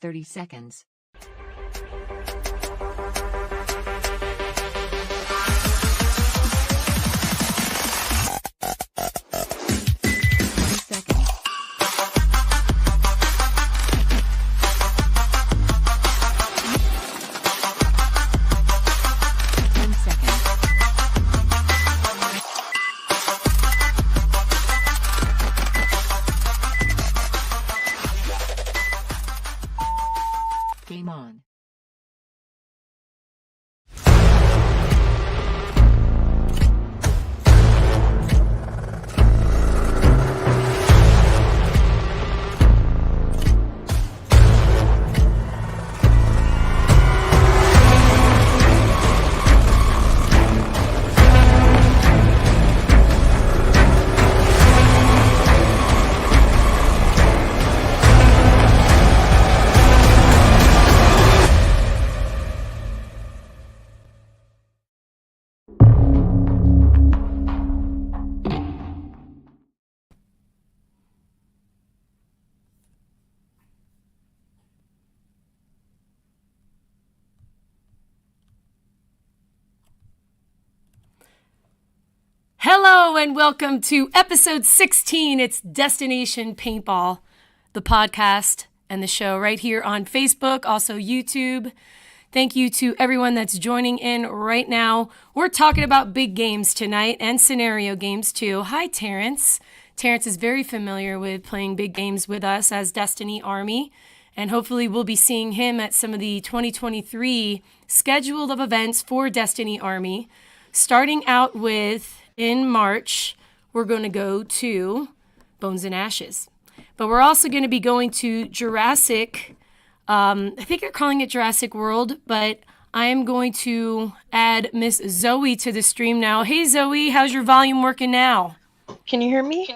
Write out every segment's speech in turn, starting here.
30 seconds. Game on. Hello and welcome to episode 16. It's DestiNation Paintball, the podcast and the show right here on Facebook, also YouTube. Thank you to everyone that's joining in right now. We're talking about big games tonight and scenario games too. Hi, Terrence. Terrence is very familiar with playing big games with us as Destiny Army, and hopefully we'll be seeing him at some of the 2023 schedule of events for Destiny Army. Starting out with, in March, we're going to go to Bones and Ashes. But we're also going to be going to Jurassic, I think they're calling it Jurassic World, but I am going to add Miss Zoe to the stream now. Hey, Zoe, how's your volume working now? Can you hear me?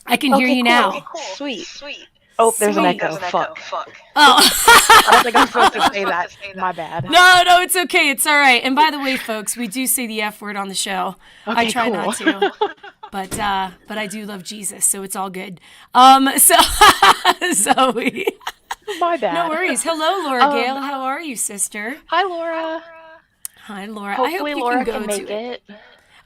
I can hear you cool. now. Okay, cool. Sweet. Oh, there's an echo. Fuck. Oh. I don't think I'm supposed to say that. My bad. No, it's okay. It's all right. And by the way, folks, we do say the F word on the show. Okay, I try cool. not to. But I do love Jesus, so it's all good. So Zoe. My bad. No worries. Hello, Laura Gale. How are you, sister? Hi, Laura. Hi, Laura. Hopefully I hope you Laura can can go make to it.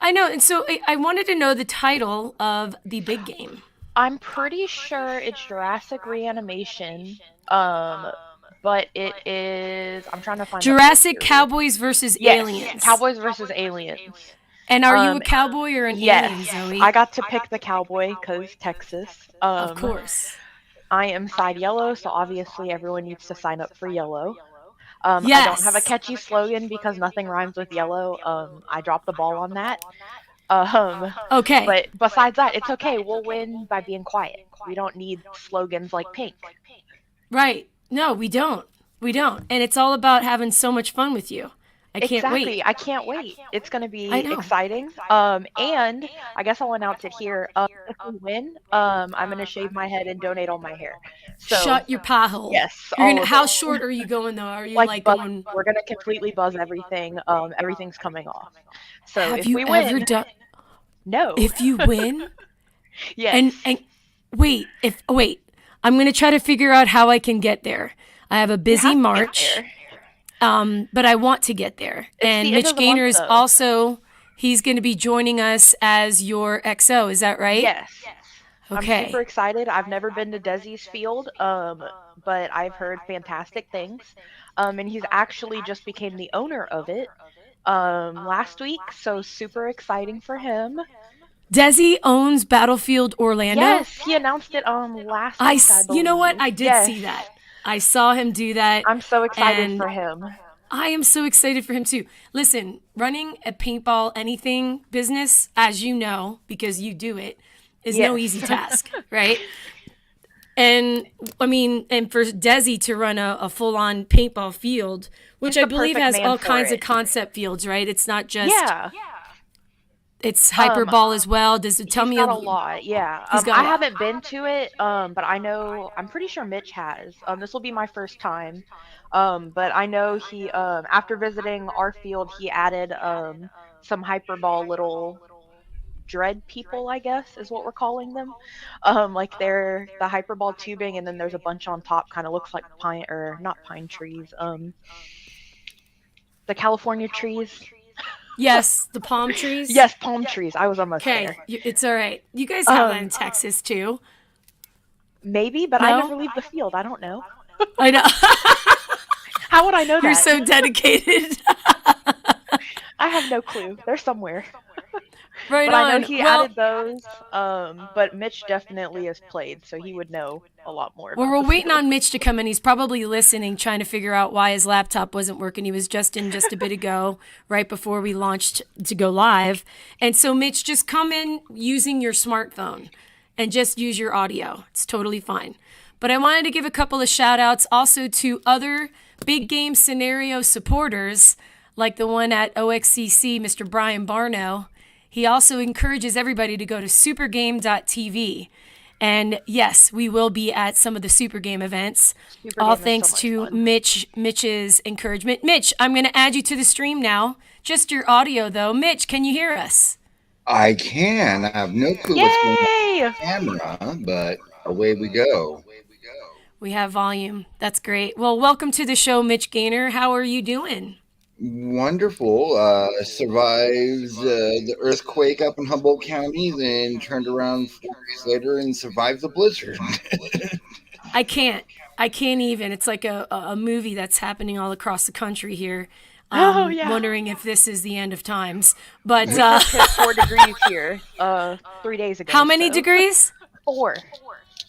I know, and so I wanted to know the title of the big game. I'm pretty sure it's Jurassic Reanimation. But it is. I'm trying to find Jurassic Cowboys versus Aliens. Yes, Cowboys versus Aliens. And are you a cowboy or an alien, Zoe? I got to pick the cowboy because Texas. Of course. I am side yellow, so obviously everyone needs to sign up for yellow. Yes. I don't have a catchy slogan because nothing rhymes with yellow. I dropped the ball on that. Okay. But besides that, it's okay. We'll win by being quiet. We don't need slogans like pink. Right. No, we don't. We don't. And it's all about having so much fun with you. I can't wait. I can't wait. It's going to be exciting. And I guess I'll announce it here. If we win, I'm going to shave my head and donate all my hair. So, shut your pie hole. Yes. How short are you going, though? Are you like going... We're going to completely buzz everything. Everything's coming off. So have if you we win... ever done... No. If you win? Yes. And wait. I'm going to try to figure out how I can get there. I have a busy March. But I want to get there. And Mitch Gainer is also, he's going to be joining us as your XO. Is that right? Yes. Okay. I'm super excited. I've never been to Desi's field, but I've heard fantastic things. And he's actually just became the owner of it last week, so super exciting for him. Desi owns Battlefield Orlando? Yes, he announced it last week, I believe. You know what? I did see that. I saw him do that. I'm so excited for him. I am so excited for him too. Listen, running a paintball anything business, as you know, because you do it, is no easy task, right? And I mean, and for Desi to run a full-on paintball field, which I believe has all kinds of concept fields, right? It's not just it's hyperball as well. Does it tell me a lot? Yeah, I haven't been to it, but I know I'm pretty sure Mitch has. This will be my first time, but I know he after visiting our field, he added some hyperball little dread people, I guess, is what we're calling them. Like they're the hyperball tubing, and then there's a bunch on top, kind of looks like pine, or not pine trees, the California trees. Yes, the palm trees. Yes, palm trees. I was almost there. It's all right. You guys have that in Texas too. Maybe, but No? I never leave the field. I don't know. I know. How would I know that? You're so dedicated. I have no clue. They're somewhere. Right But on. I know he added those. But Mitch definitely has played, so he would know a lot more. Well, we're waiting on Mitch to come in. He's probably listening, trying to figure out why his laptop wasn't working. He was just in just a bit ago, right before we launched to go live. And so, Mitch, just come in using your smartphone and just use your audio. It's totally fine. But I wanted to give a couple of shout outs also to other big game scenario supporters, like the one at OXCC, Mr. Brian Barno. He also encourages everybody to go to supergame.tv. And yes, we will be at some of the Super Game events, all thanks to Mitch's encouragement. Mitch, I'm going to add you to the stream now. Just your audio, though. Mitch, can you hear us? I can. I have no clue what's going on with the camera, but away we go. We have volume. That's great. Well, welcome to the show, Mitch Gainer. How are you doing? Wonderful. Survives the earthquake up in Humboldt County, then turned around 4 days later and survived the blizzard. I can't even. It's like a movie that's happening all across the country here. Wondering if this is the end of times. But we just hit 4 degrees here 3 days ago. How many degrees? 4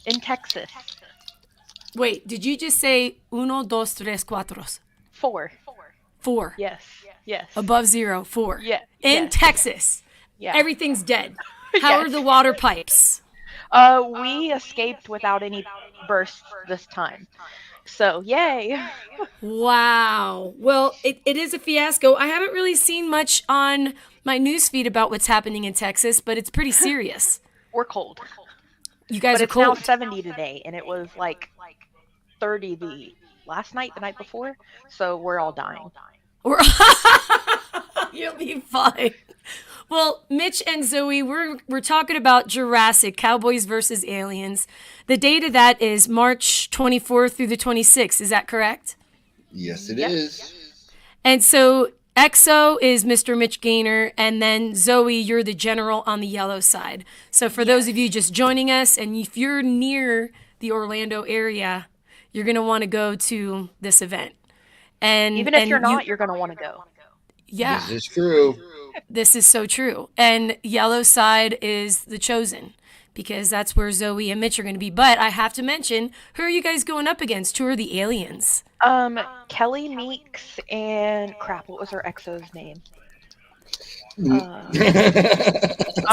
in Texas. Wait, did you just say 1, 2, 3, 4? 4. 4. Yes. Above 0, 4. Yeah. In Texas. Yeah. Everything's dead. How are the water pipes? We escaped without any bursts this time. So, yay. Wow. Well, it is a fiasco. I haven't really seen much on my newsfeed about what's happening in Texas, but it's pretty serious. We're cold. You guys but are it's cold. Now 70 today, and it was like 30 the night before. So we're all dying. You'll be fine. Well, Mitch and Zoe, we're talking about Jurassic, Cowboys versus Aliens. The date of that is March 24th through the 26th. Is that correct? Yes, it is. And so EXO is Mr. Mitch Gainer, and then Zoe, you're the general on the yellow side. So for those of you just joining us, and if you're near the Orlando area, you're going to want to go to this event. And even if you're not, you're going to want to go. Yeah. This is true. This is so true. And yellow side is the chosen, because that's where Zoe and Mitch are going to be. But I have to mention, who are you guys going up against? Who are the aliens? Kelly Meeks and what was her EXO's name?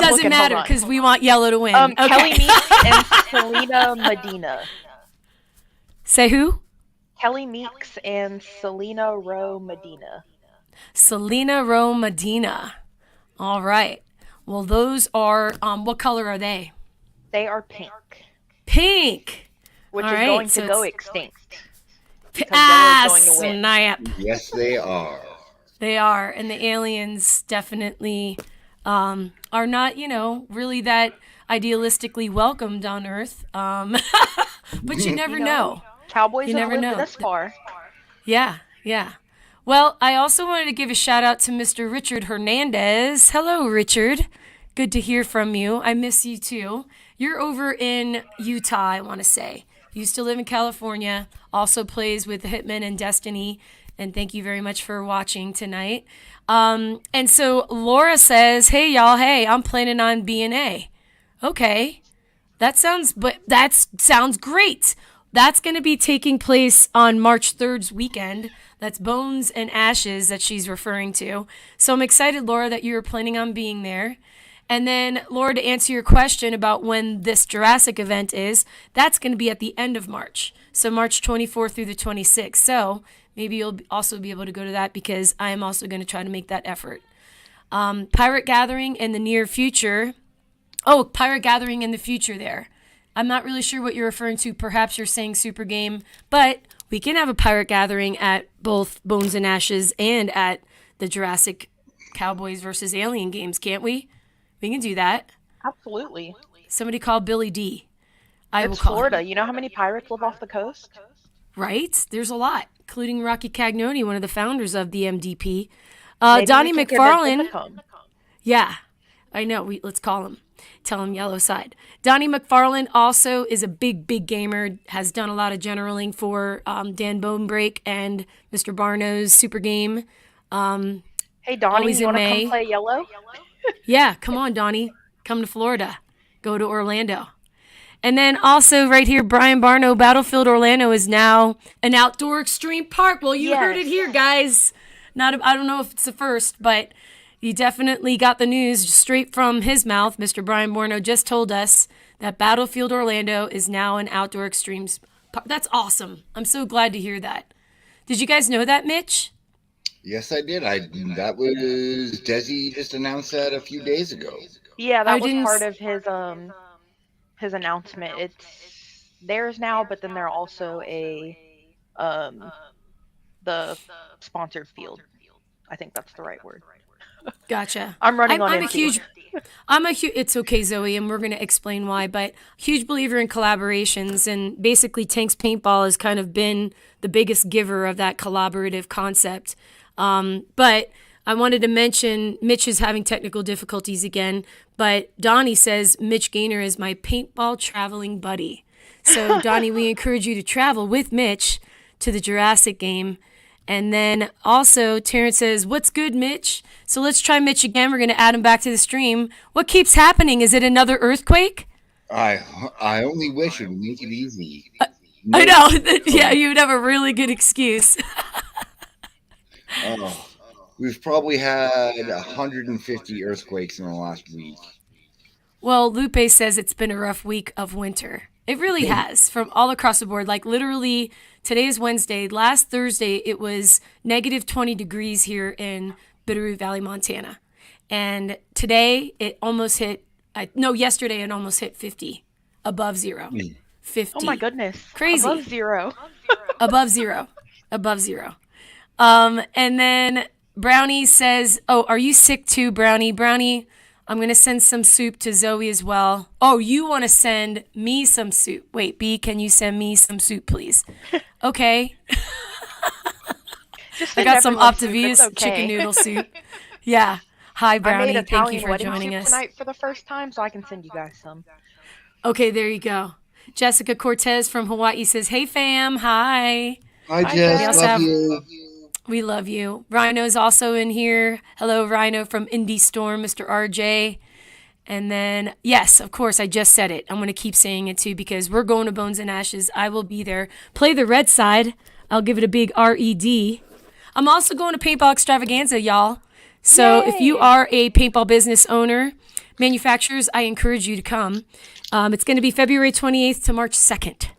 Doesn't matter because we want yellow to win. Okay. Kelly Meeks and Selena Medina. Say who? Kelly Meeks and Selena Rowe Medina. Selena Rowe Medina. All right. Well, those are, what color are they? They are pink. Pink. Which all is right, going so to go extinct. Snap. Yes, they are. They are. And the aliens definitely are not, really that idealistically welcomed on Earth. But you never know. Cowboys have lived this far. Yeah. Well, I also wanted to give a shout out to Mr. Richard Hernandez. Hello, Richard. Good to hear from you. I miss you too. You're over in Utah, I want to say. You used to live in California, also plays with Hitman and Destiny. And thank you very much for watching tonight. And so Laura says, hey, y'all, I'm planning on B&A. Okay. That sounds great. That's going to be taking place on March 3rd's weekend. That's Bones and Ashes that she's referring to. So I'm excited, Laura, that you're planning on being there. And then, Laura, to answer your question about when this Jurassic event is, that's going to be at the end of March. So March 24th through the 26th. So maybe you'll also be able to go to that because I am also going to try to make that effort. Pirate Gathering in the near future. Oh, Pirate Gathering in the future there. I'm not really sure what you're referring to. Perhaps you're saying Super Game, but we can have a Pirate Gathering at both Bones and Ashes and at the Jurassic Cowboys versus Alien games, can't we? We can do that. Absolutely. Somebody call Billy D. I will It's call Florida. him. You know how many pirates live off the coast? Right? There's a lot, including Rocky Cagnoni, one of the founders of the MDP. Maybe we Donnie can convince him to McFarlane. come. Yeah, I know. Let's call him. Tell him yellow side. Donnie McFarlane also is a big gamer. Has done a lot of generaling for Dan Bonebreak and Mr. Barno's Super Game. Hey, Donnie, Always you in want to come May. play yellow? Yeah, come on, Donnie. Come to Florida. Go to Orlando. And then also right here, Brian Barno, Battlefield Orlando is now an outdoor extreme park. Well, you heard it here, guys. I don't know if it's the first, but you definitely got the news straight from his mouth. Mr. Brian Barno just told us that Battlefield Orlando is now an outdoor extremes park. That's awesome. I'm so glad to hear that. Did you guys know that, Mitch? Yes, I did. That was Desi just announced that a few days ago. Yeah, I that was didn't. part of his announcement. It's theirs now, but then they're also um the sponsored field. I think that's the right word. Gotcha. I'm running on I'm a empty. huge. It's okay, Zoe, and we're going to explain why, but huge believer in collaborations, and basically Tanks Paintball has kind of been the biggest giver of that collaborative concept. But I wanted to mention Mitch is having technical difficulties again, but Donnie says Mitch Gainer is my paintball traveling buddy. So, Donnie, we encourage you to travel with Mitch to the Jurassic game. And then also, Terrence says, "What's good, Mitch?" So let's try Mitch again. We're going to add him back to the stream. What keeps happening? Is it another earthquake? I only wish it would make it easy. I know. Yeah, you would have a really good excuse. We've probably had 150 earthquakes in the last week. Well, Lupe says it's been a rough week of winter. It really has, from all across the board. Like literally, today is Wednesday. Last Thursday, it was negative 20 degrees here in Bitterroot Valley, Montana. And today, it almost hit, yesterday, it almost hit 50, above zero. 50. Oh my goodness. Crazy. Above zero. Above zero. Above zero. And then Brownie says, "Oh, are you sick too, Brownie? Brownie, I'm going to send some soup to Zoe as well." Oh, you want to send me some soup. Wait, B, can you send me some soup, please? Okay. I got some Optavia's chicken noodle soup. Yeah. Hi, Brownie. Thank you for joining us tonight for the first time, so I can send you guys some. Okay, there you go. Jessica Cortez from Hawaii says, "Hey, fam. Hi." Hi, Jess. Love you. We love you. Rhino's also in here. Hello, Rhino from Indie Storm, Mr. RJ. And then, yes, of course, I just said it. I'm going to keep saying it too because we're going to Bones and Ashes. I will be there. Play the red side. I'll give it a big RED. I'm also going to Paintball Extravaganza, y'all. So if you are a paintball business owner, manufacturers, I encourage you to come. It's going to be February 28th to March 2nd.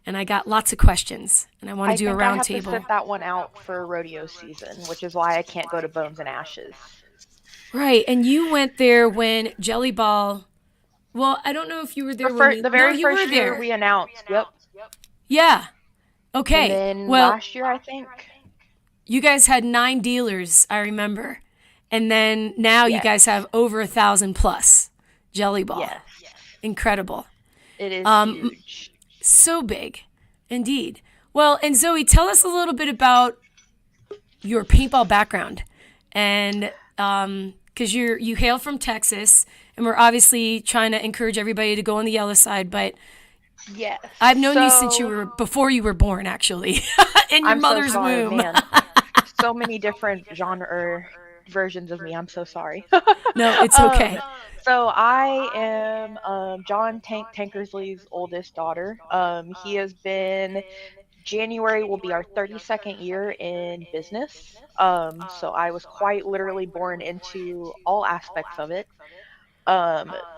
And I got lots of questions, and I want to do a round I have table. to sit that one out for rodeo season, which is why I can't go to Bones and Ashes. Right, and you went there when Jelly Ball. Well, I don't know if you were there when the very first year we announced. Yep. Yeah. Okay. And then well, last year, I think you guys had 9 dealers. I remember, and then now you guys have over 1,000 plus. Jelly Ball. Yes. Incredible. It is huge. So big, indeed. Well, and Zoe, tell us a little bit about your paintball background, and because you hail from Texas, and we're obviously trying to encourage everybody to go on the yellow side. But yes, I've known you since before you were born, actually, in your mother's womb. Man. So many different genre versions of me. I'm so sorry. No, it's okay. So I am John Tankersley's oldest daughter. He has been, January will be our 32nd year in business. So I was quite literally born into all aspects of it.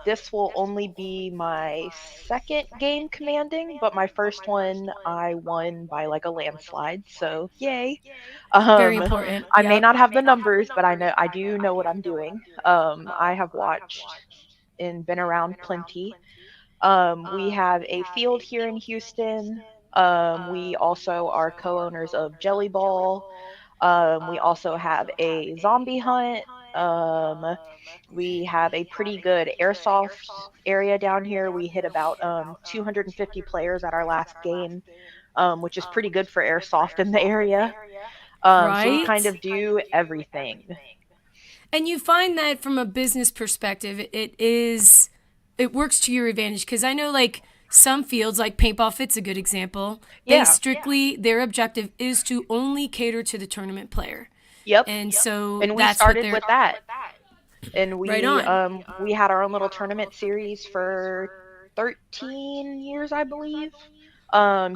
This will only be my second game commanding, but my first one I won by like a landslide. So yay! Very important. I may not have the numbers, but I do know what I'm doing. I have watched and been around plenty. We have a field here in Houston. We also are co-owners of Jelly Ball. We also have a zombie hunt. We have a pretty good airsoft area down here. We hit about 250 players at our last game, which is pretty good for airsoft in the area. So we kind of do everything. And you find that from a business perspective, it works to your advantage, because I know like some fields, like Paintball Fit's a good example. They strictly, their objective is to only cater to the tournament player. Yep. And so we started with that. And we right on. We had our own little tournament series for 13 years, I believe.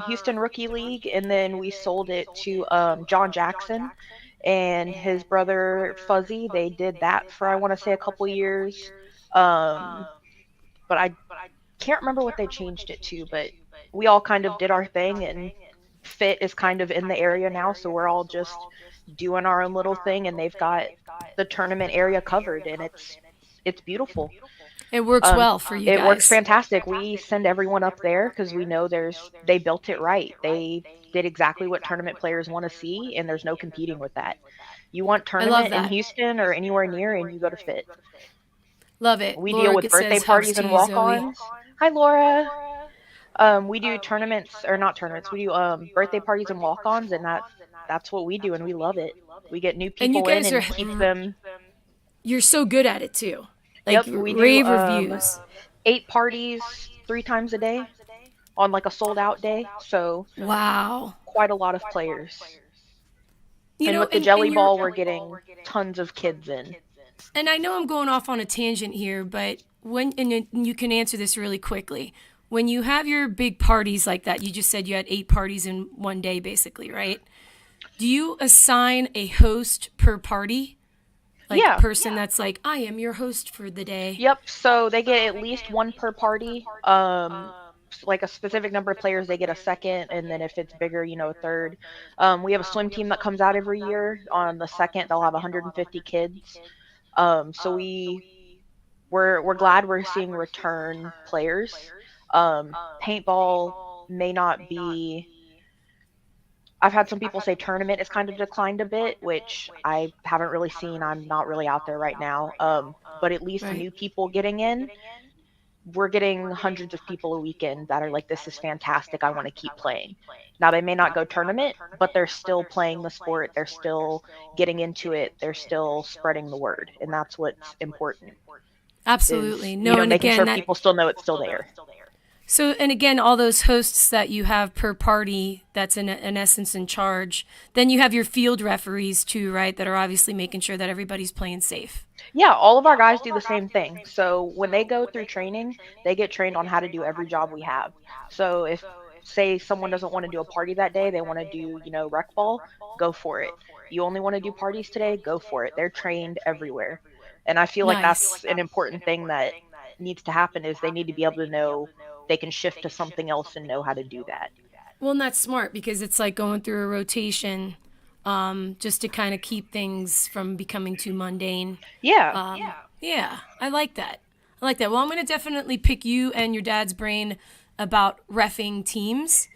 Houston Rookie League, and then we sold it to John Jackson and his brother Fuzzy. They did that for, I want to say, a couple years. But I can't remember what they changed it to, but we all kind of did our thing, and Fit is kind of in the area now, so we're all just doing our own little thing, and they've got the tournament area covered, and it's beautiful. It works well for you guys. It works fantastic. We send everyone up there because we know they built it right. They did exactly what tournament players want to see, and there's no competing with that. You want tournament in Houston or anywhere near, and you go to Fit. Love it. We deal with birthday parties and walk-ons. Hi, Laura. We do tournaments, or not tournaments. We do birthday parties and walk-ons, and that's what we do, and we love it. We get new people in and keep them. You're so good at it too. Like, we rave reviews. 8 parties 3 times a day on like a sold-out day. So wow, quite a lot of players. And with the Jelly Ball, we're getting tons of kids in. And I know I'm going off on a tangent here, but and you can answer this really quickly. When you have your big parties like that, you just said you had 8 parties in one day, basically, right? Do you assign a host per party? Like a person that's like, I am your host for the day. Yep. So they get at least 1 per party. Like a specific number of players, they get a second, and then if it's bigger, a third. We have a swim team that comes out every year. On the second, they'll have 150 kids. So we're glad we're seeing return players. Paintball may not be. I've had some people say tournament has kind of declined a bit, which I haven't really seen. I'm not really out there right now. But at least new people getting in, we're getting hundreds of people a weekend that are like, this is fantastic, I want to keep playing. Now, they may not go tournament, but they're still playing the sport. They're still getting into it. They're still spreading the word. And that's what's important. Absolutely. And making sure people still know it's still there. So, and again, all those hosts that you have per party, that's in essence in charge. Then you have your field referees too, right? That are obviously making sure that everybody's playing safe. Yeah, all of our guys do the same thing. So when they go through training, they get trained on how to do every job we have. So if, say, someone doesn't want to do a party that day, they want to do, rec ball, go for it. You only want to do parties today, go for it. They're trained everywhere. And I feel like that's an important thing that needs to happen, is they need to be able to know they can shift to something else and know how to do that. Well, and that's smart, because it's like going through a rotation just to kind of keep things from becoming too mundane. Yeah. Yeah, I like that. Well, I'm going to definitely pick you and your dad's brain about reffing teams.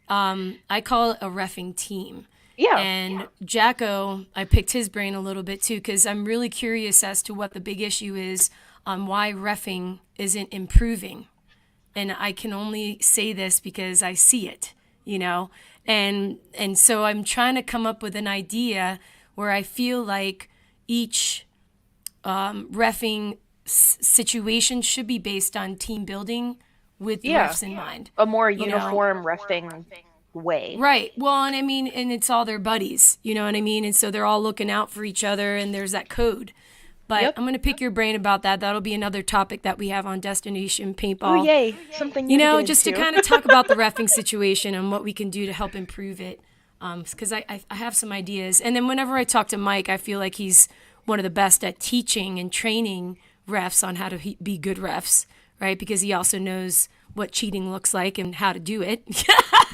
I call it a reffing team. Yeah. And Jacko, I picked his brain a little bit too, because I'm really curious as to what the big issue is on why reffing isn't improving. And I can only say this because I see it, and so I'm trying to come up with an idea where I feel like each reffing situation should be based on team building with refs in mind. A more uniform reffing way. Right. Well, and I mean, and it's all their buddies, you know what I mean? And so they're all looking out for each other, and there's that code. But I'm going to pick your brain about that. That'll be another topic that we have on DestiNation Paintball. Oh, yay. Something new just to kind of talk about the reffing situation and what we can do to help improve it. Because I have some ideas. And then whenever I talk to Mike, I feel like he's one of the best at teaching and training refs on how to be good refs, right? Because he also knows what cheating looks like and how to do it.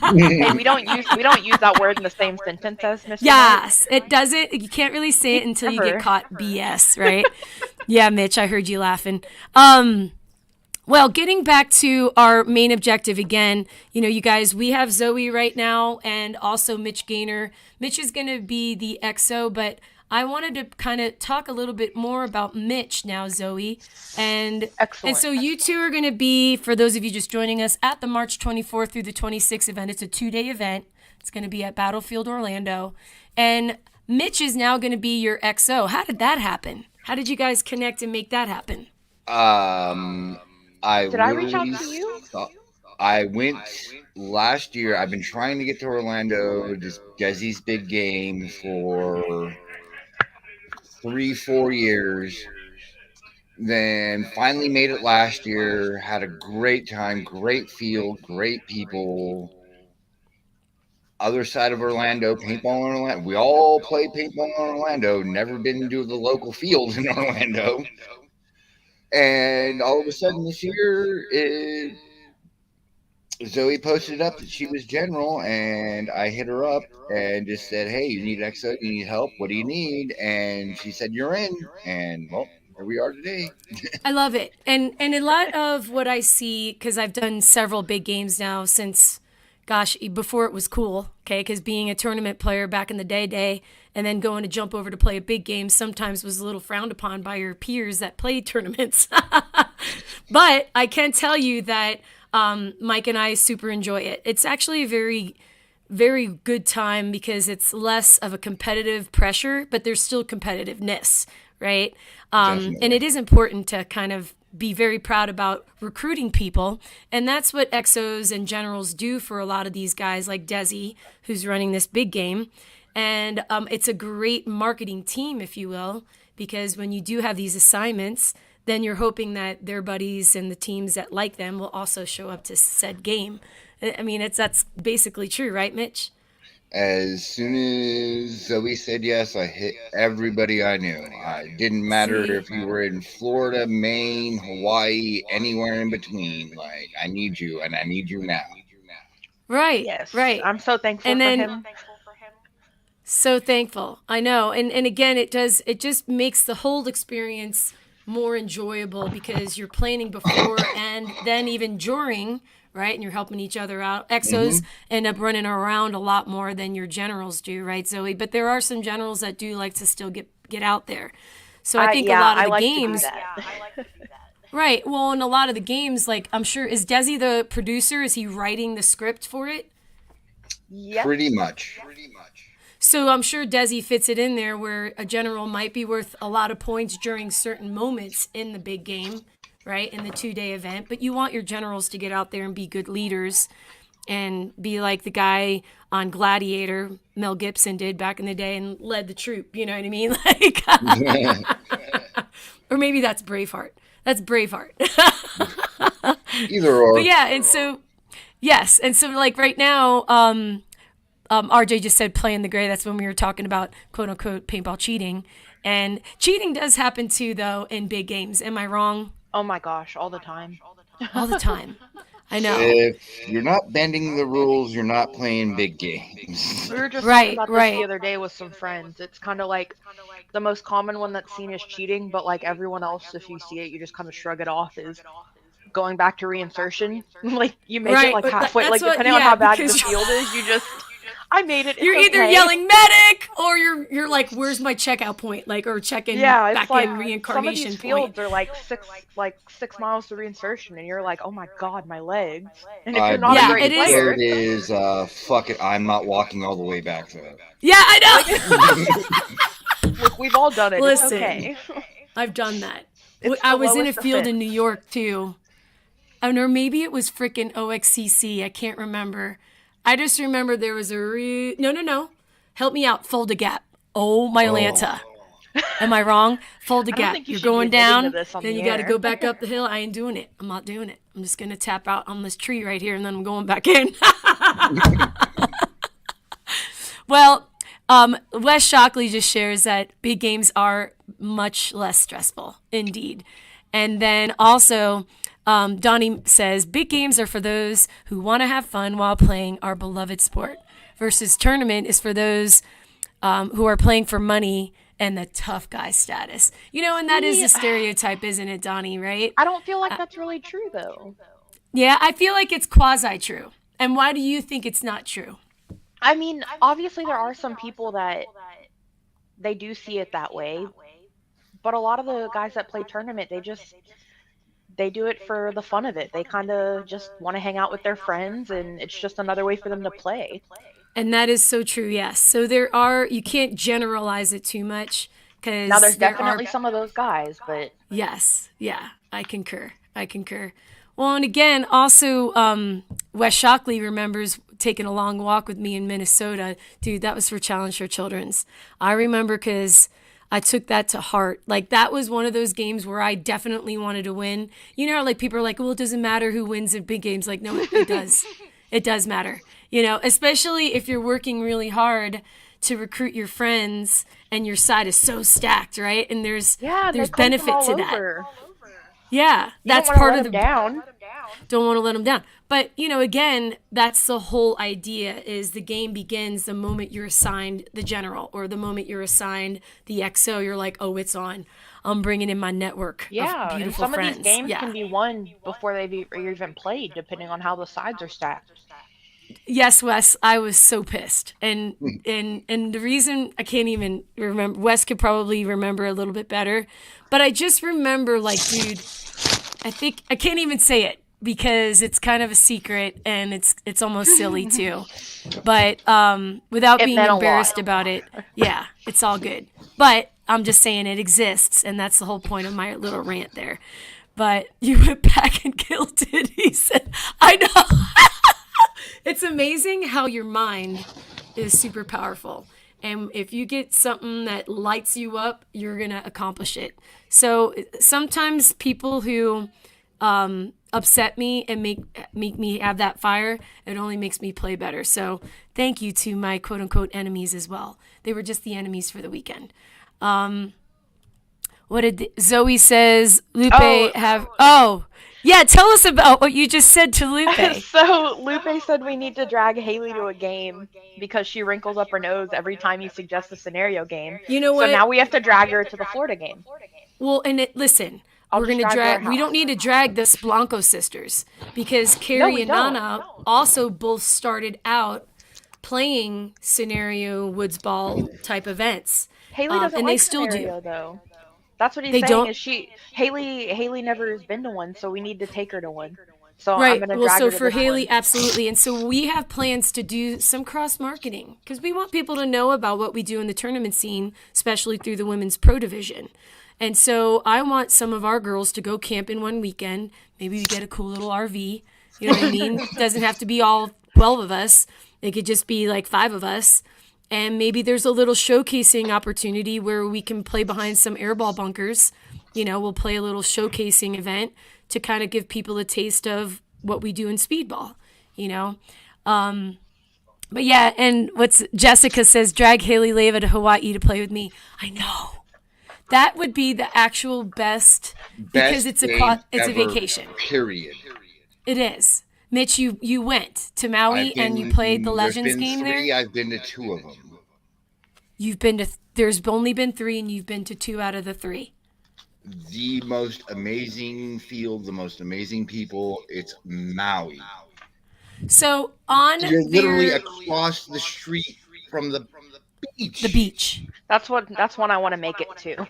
Hey, we don't use that word in the same sentence as Mr. Yes, it doesn't. You can't really say it until you get caught BS, right? Yeah, Mitch, I heard you laughing. Well, getting back to our main objective again, you guys, we have Zoe right now and also Mitch Gainer. Mitch is going to be the XO, but I wanted to kind of talk a little bit more about Mitch now, Zoe. And so you two are going to be, for those of you just joining us, at the March 24th through the 26th event. It's a 2-day event. It's going to be at Battlefield Orlando. And Mitch is now going to be your XO. How did that happen? How did you guys connect and make that happen? Did I reach out to you? I went last year. I've been trying to get to Orlando, just Desi's big game, for 3-4 years. Then finally made it last year. Had a great time, great field, great people. Other side of Orlando, paintball in Orlando. We all play paintball in Orlando. Never been to the local field in Orlando. And all of a sudden this year, Zoe posted up that she was general, and I hit her up and just said, hey, you need XO, you need help, what do you need? And she said, you're in. And, well, here we are today. I love it. And a lot of what I see, because I've done several big games now since, gosh, before it was cool, okay? Because being a tournament player back in the day, and then going to jump over to play a big game sometimes was a little frowned upon by your peers that played tournaments. But I can tell you that Mike and I super enjoy it. It's actually a very, very good time because it's less of a competitive pressure, but there's still competitiveness, right? And it is important to kind of be very proud about recruiting people. And that's what XOs and generals do for a lot of these guys like Desi, who's running this big game. And it's a great marketing team, if you will, because when you do have these assignments, then you're hoping that their buddies and the teams that like them will also show up to said game. I mean, that's basically true, right, Mitch? As soon as Zoe said yes, I hit everybody I knew. It didn't matter if you were in Florida, Maine, Hawaii, anywhere in between. Like, I need you, and I need you now. Right, Yes. right. I'm so thankful for him. So thankful. I know. And again, it just makes the whole experience more enjoyable because you're planning before and then even during, right? And you're helping each other out. XOs end up running around a lot more than your generals do, right, Zoe? But there are some generals that do like to still get out there. So I think a lot of the games. Right. Well, in a lot of the games, like I'm sure, is Desi the producer? Is he writing the script for it? Yep. Pretty much. So I'm sure Desi fits it in there where a general might be worth a lot of points during certain moments in the big game, right, in the 2-day event. But you want your generals to get out there and be good leaders and be like the guy on Gladiator, Mel Gibson did back in the day and led the troop, you know what I mean? Like, or maybe that's Braveheart. That's Braveheart. Either or. But yeah, and so, yes. And so like right now, RJ just said play in the gray. That's when we were talking about quote unquote paintball cheating. And cheating does happen too, though, in big games. Am I wrong? Oh my gosh, all the time. All the time. I know. If you're not bending the rules, you're not playing big games. We were just talking about this the other day with some friends. It's kind of like the most common one that's seen is cheating, but like everyone else, if you see it, you just kind of shrug it off, is going back to reinsertion. Like you make it like halfway, like depending on how bad the field is, you just... I made it. You're either yelling medic or you're like, where's my checkout point? Like, or check-in back like, in reincarnation some of these point. fields are like 6 miles to reinsertion, and you're like, oh my god, my legs. And if you're not a great player, it is. Fuck it, I'm not walking all the way back there. Yeah, I know. Look, we've all done it. Listen, it's okay. I've done that. I was in a field in New York too. Or maybe it was freaking OXCC. I can't remember. I just remember there was a no. Help me out. Fold a gap. Oh, my Lanta. Am I wrong? Fold a gap. You're going down, then you got to go back up the hill. I ain't doing it. I'm not doing it. I'm just going to tap out on this tree right here, and then I'm going back in. Well, Wes Shockley just shares that big games are much less stressful, indeed. And then also... Donnie says, big games are for those who want to have fun while playing our beloved sport versus tournament is for those who are playing for money and the tough guy status. You know, and that is a stereotype, isn't it, Donnie, right? I don't feel like that's really true, though. Yeah, I feel like it's quasi-true. And why do you think it's not true? I mean, obviously there are some people that they do see it that way. But a lot of the guys that play tournament, they do it for the fun of it. They kind of just want to hang out with their friends, and it's just another way for them to play. And that is so true, yes. So you can't generalize it too much, because Now there's definitely some of those guys, but yes, yeah, I concur. Well, and again, also, Wes Shockley remembers taking a long walk with me in Minnesota. Dude, that was for Challenge for Children's. I remember because I took that to heart. Like, that was one of those games where I definitely wanted to win. You know, like, people are like, well, it doesn't matter who wins in big games. Like, no, it does. It does matter. You know, especially if you're working really hard to recruit your friends and your side is so stacked, right? And there's benefit to that. Yeah, that's part of the down. Don't want to let them down. But, you know, again, that's the whole idea, is the game begins the moment you're assigned the general, or the moment you're assigned the XO. You're like, oh, it's on. I'm bringing in my network of beautiful and some friends. of these games can be won before they've even played, depending on how the sides are stacked. Yes, Wes, I was so pissed. And the reason I can't even remember, Wes could probably remember a little bit better, but I just remember, like, dude, I think I can't even say it because it's kind of a secret and it's almost silly too. But without being embarrassed about it, yeah, it's all good. But I'm just saying it exists, and that's the whole point of my little rant there. But you went back and killed it, he said. I know. It's amazing how your mind is super powerful. And if you get something that lights you up, you're going to accomplish it. So sometimes people who upset me and make me have that fire, it only makes me play better. So thank you to my quote unquote enemies as well. They were just the enemies for the weekend. What did Zoe says? Lupe have? Oh, yeah. Tell us about what you just said to Lupe. So Lupe said we need to drag Haley to a game because she wrinkles up her nose every time you suggest a scenario game. You know what? So now we have to drag her to the Florida game. Well, and listen, we're going to drag. We don't need to drag the Blanco sisters because Carrie and Nana also both started out playing scenario woods ball type events. Haley doesn't and like they still scenario, do. Though. That's what he's saying. Don't. Is Haley never has been to one, so we need to take her to one. So right. I'm going to drag her to for Haley, one. Absolutely. And so we have plans to do some cross marketing because we want people to know about what we do in the tournament scene, especially through the women's pro division. And so I want some of our girls to go camp in one weekend. Maybe we get a cool little RV. You know what I mean? It doesn't have to be all 12 of us. It could just be like 5 of us. And maybe there's a little showcasing opportunity where we can play behind some airball bunkers. You know, we'll play a little showcasing event to kind of give people a taste of what we do in speedball, you know. But yeah, and Jessica says, drag Haley Leva to Hawaii to play with me. I know. That would be the actual best because it's a vacation. Period. It is. Mitch, you went to Maui and you played the Legends game there? I've been to 2 of them. You've been to, there's only been 3 and you've been to 2 out of the 3. The most amazing field, the most amazing people, it's Maui. So you're literally across the street from the beach. The beach. That's one I want to make it to.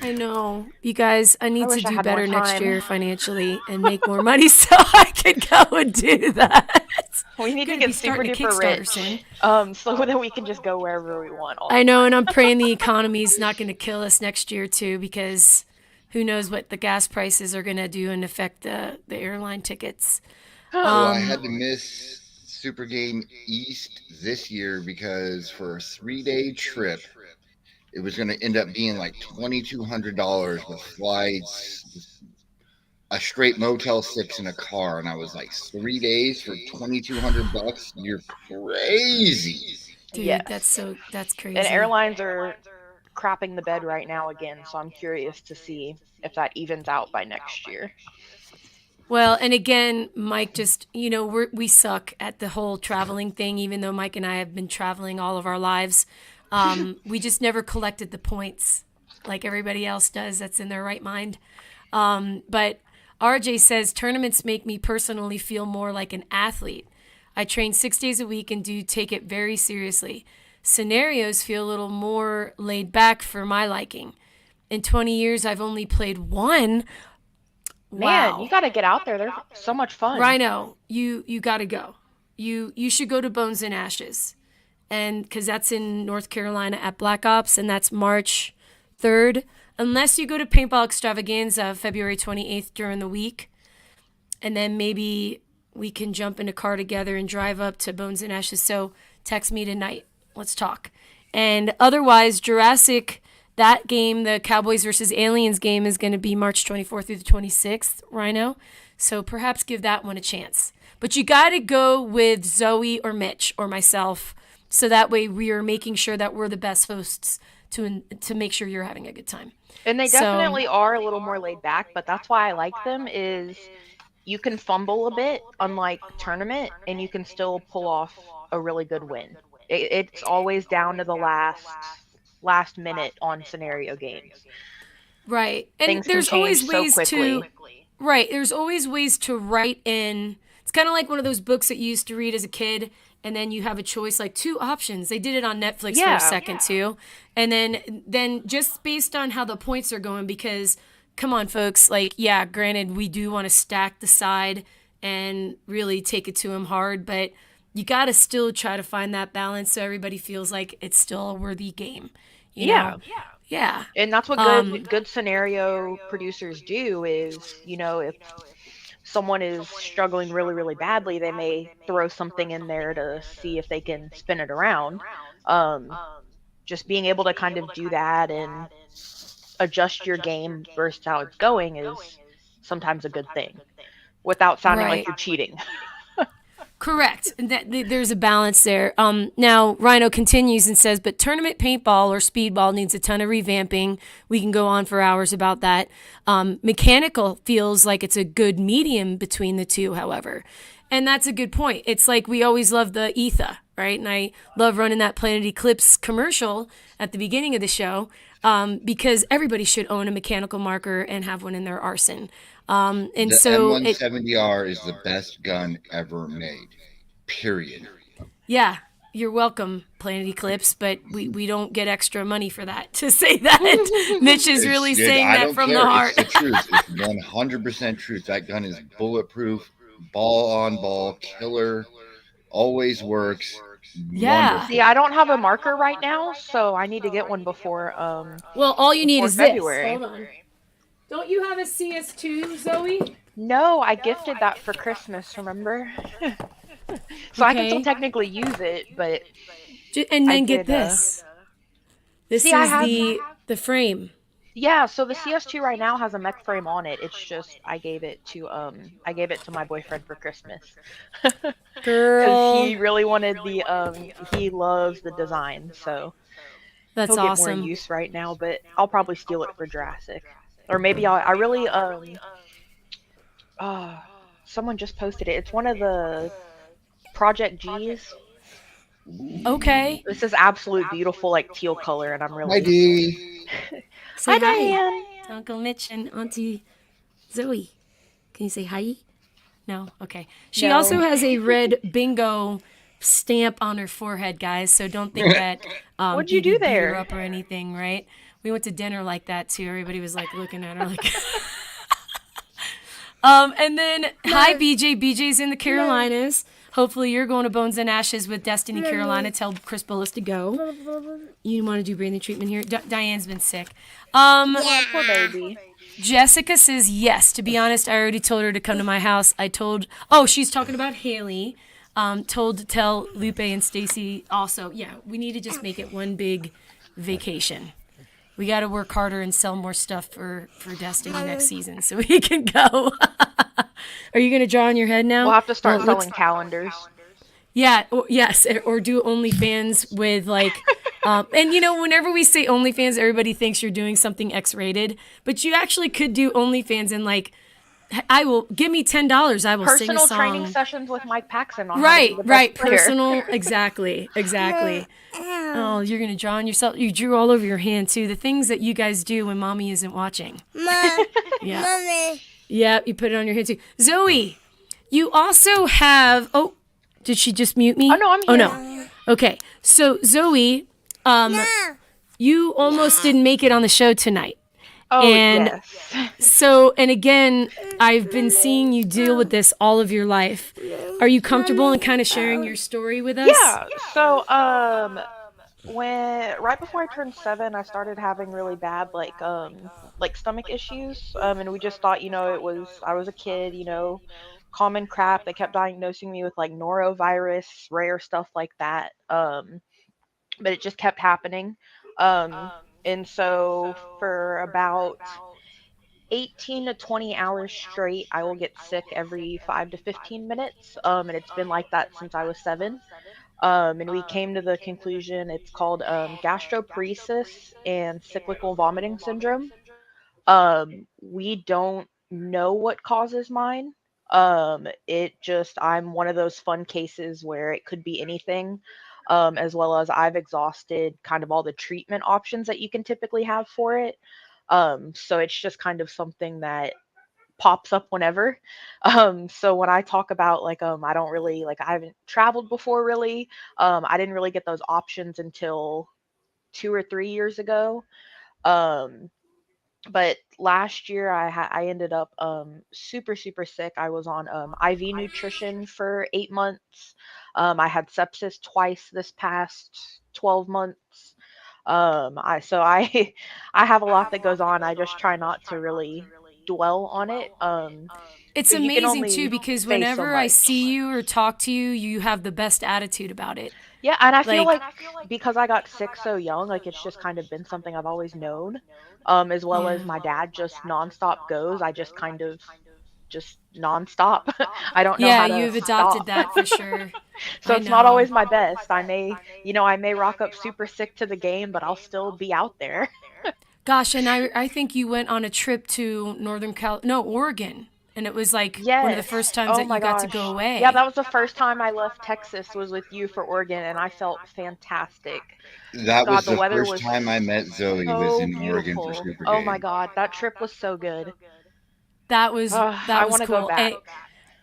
I know. You guys, I need to do better next year financially and make more money so I can go and do that. We need to get super duper rich. So that we can just go wherever we want. I know, and I'm praying the economy's not going to kill us next year too, because who knows what the gas prices are going to do and affect the airline tickets. Well, I had to miss Super Game East this year because for a 3-day trip, it was going to end up being like $2,200 with flights, a straight Motel 6 in a car, and I was like, 3 days for $2,200? You're crazy, dude. Yes. That's crazy. And airlines are crapping the bed right now again, so I'm curious to see if that evens out by next year. Well, and again, Mike, just, you know, we suck at the whole traveling thing, even though Mike and I have been traveling all of our lives. We just never collected the points like everybody else does that's in their right mind. But RJ says, tournaments make me personally feel more like an athlete. I train 6 days a week and do take it very seriously. scenarios feel a little more laid back for my liking. In 20 years, I've only played one. Man, Wow. you got to get out there. They're so much fun. Rhino, you got to go. You should go to Bones and Ashes. And because that's in North Carolina at Black Ops, and that's March 3rd. Unless you go to Paintball Extravaganza February 28th during the week. And then maybe we can jump in a car together and drive up to Bones and Ashes. So text me tonight. Let's talk. And otherwise, Jurassic, that game, the Cowboys versus Aliens game, is going to be March 24th through the 26th, Rhino. So perhaps give that one a chance. But you got to go with Zoe or Mitch or myself. So that way we are making sure that we're the best hosts to make sure you're having a good time. And they definitely are a little more laid back, but that's why I like them is you can fumble a bit, unlike tournament, and you can still pull off a really good win. It's always down to the last minute on scenario games. Right. And Things there's can change always ways so quickly. there's always ways to write in. It's kind of like one of those books that you used to read as a kid, and then you have a choice, like 2 options. They did it on Netflix for a second too. And then just based on how the points are going, because come on, folks, like, yeah, granted, we do want to stack the side and really take it to them hard, but you got to still try to find that balance so everybody feels like it's still a worthy game. You know? Yeah. And that's what good scenario producers do is, if someone is struggling really, really badly, they may throw something in there to see if they can spin it around. Just being able to kind of do that and adjust your game versus how it's going is sometimes a good thing without sounding like you're cheating. Correct. There's a balance there. Now, Rhino continues and says, but tournament paintball or speedball needs a ton of revamping. We can go on for hours about that. Mechanical feels like it's a good medium between the two, however. And that's a good point. It's like we always love the ETHA, right? And I love running that Planet Eclipse commercial at the beginning of the show because everybody should own a mechanical marker and have one in their arson. And the so M170R is the best gun ever made, period. Yeah, you're welcome, Planet Eclipse, but we don't get extra money for that to say that. Mitch is really saying that from the heart. It's the truth. It's 100% truth. That gun is bulletproof, ball on ball, killer, always works. Yeah. Wonderful. See, I don't have a marker right now, so I need to get one before well, all you need is February. this. Hold on. Don't you have a CS2, Zoe? No, I gifted that for Christmas, remember? So I can still technically use it, but and then get this. This is the frame. Yeah, so the CS2 right now has a mech frame on it. It's just I gave it to my boyfriend for Christmas. Girl, he really wanted he loves the design, so that's he'll awesome. get more use right now, but I'll probably steal it for Jurassic. Or maybe I really someone just posted it. It's one of the Project G's. Okay. This is absolute beautiful like teal color, and I'm really Hi, Dee. Say hi, Diane. To Uncle Mitch and Auntie Zoe. Can you say hi? No? Okay. She No. also has a red bingo stamp on her forehead, guys, so don't think that What'd you do beat her there? up or anything, right? We went to dinner like that too. Everybody was like looking at her like and then hi BJ. BJ's in the Carolinas. Hopefully you're going to Bones and Ashes with Destiny Carolina. Tell Chris Bullis to go. You want to do breathing treatment here? Diane's been sick. Poor baby. Jessica says yes. To be honest, I already told her to come to my house. She's talking about Haley. Told to tell Lupe and Stacy also. Yeah, we need to just make it one big vacation. We got to work harder and sell more stuff for Destiny next season so we can go. Are you going to draw on your head now? We'll have to start selling calendars. Yeah, yes, or do OnlyFans with like, and whenever we say OnlyFans, everybody thinks you're doing something X-rated, but you actually could do OnlyFans and like, give me $10, I will sing a Personal song. training sessions with Mike Paxson on Right, how to be the right, best player. personal, exactly. Oh, you're gonna draw on yourself. You drew all over your hand too. The things that you guys do when mommy isn't watching. Yeah. Mommy. Yeah, you put it on your hand too. Zoe, you also have. Oh, did she just mute me? Oh no, I'm here. Oh no. Okay, so Zoe, you almost didn't make it on the show tonight. Oh, And yes. so, and again, I've been seeing you deal with this all of your life. Are you comfortable in kind of sharing your story with us? Yeah. So, when right before I turned 7, I started having really bad like stomach issues. And we just thought, I was a kid, common crap. They kept diagnosing me with like norovirus, rare stuff like that. But it just kept happening. Um, and so for about 18 to 20 hours straight, I will get sick every 5 to 15 minutes. And it's been like that since I was 7. And we came to the conclusion it's called gastroparesis and cyclical vomiting syndrome. We don't know what causes mine. I'm one of those fun cases where it could be anything, as well as I've exhausted kind of all the treatment options that you can typically have for it. So it's just kind of something that pops up whenever. So when I talk about I don't really like I haven't traveled before really. I didn't really get those options until 2 or 3 years ago. Um, but last year I ended up super sick. I was on IV nutrition for 8 months. I had sepsis twice this past 12 months. I I have a lot that goes on. I just try not to really dwell on it. It's Because you can amazing too only because say so whenever I much. see you or talk to you, you have the best attitude about it. Yeah, and I feel Like, like because I got sick so young, like it's just kind of been something I've always known. As well yeah. as my dad just nonstop goes. I just kind of just nonstop. I don't know Yeah, how to you've adopted stop. that for sure. So I it's not know. always my best. I may rock up super sick to the game, but I'll still be out there. Gosh, and I think you went on a trip to Oregon, and it was like one of the Yes. first times Oh that you my got to go gosh. Yeah, away. that was the first time I left Texas was with you for Oregon, and I felt fantastic. That God, was the the weather first was time I met Zoe was so in Oregon for beautiful. Super Oh my Game. God, that trip was so good. That was I that was want to go cool. back.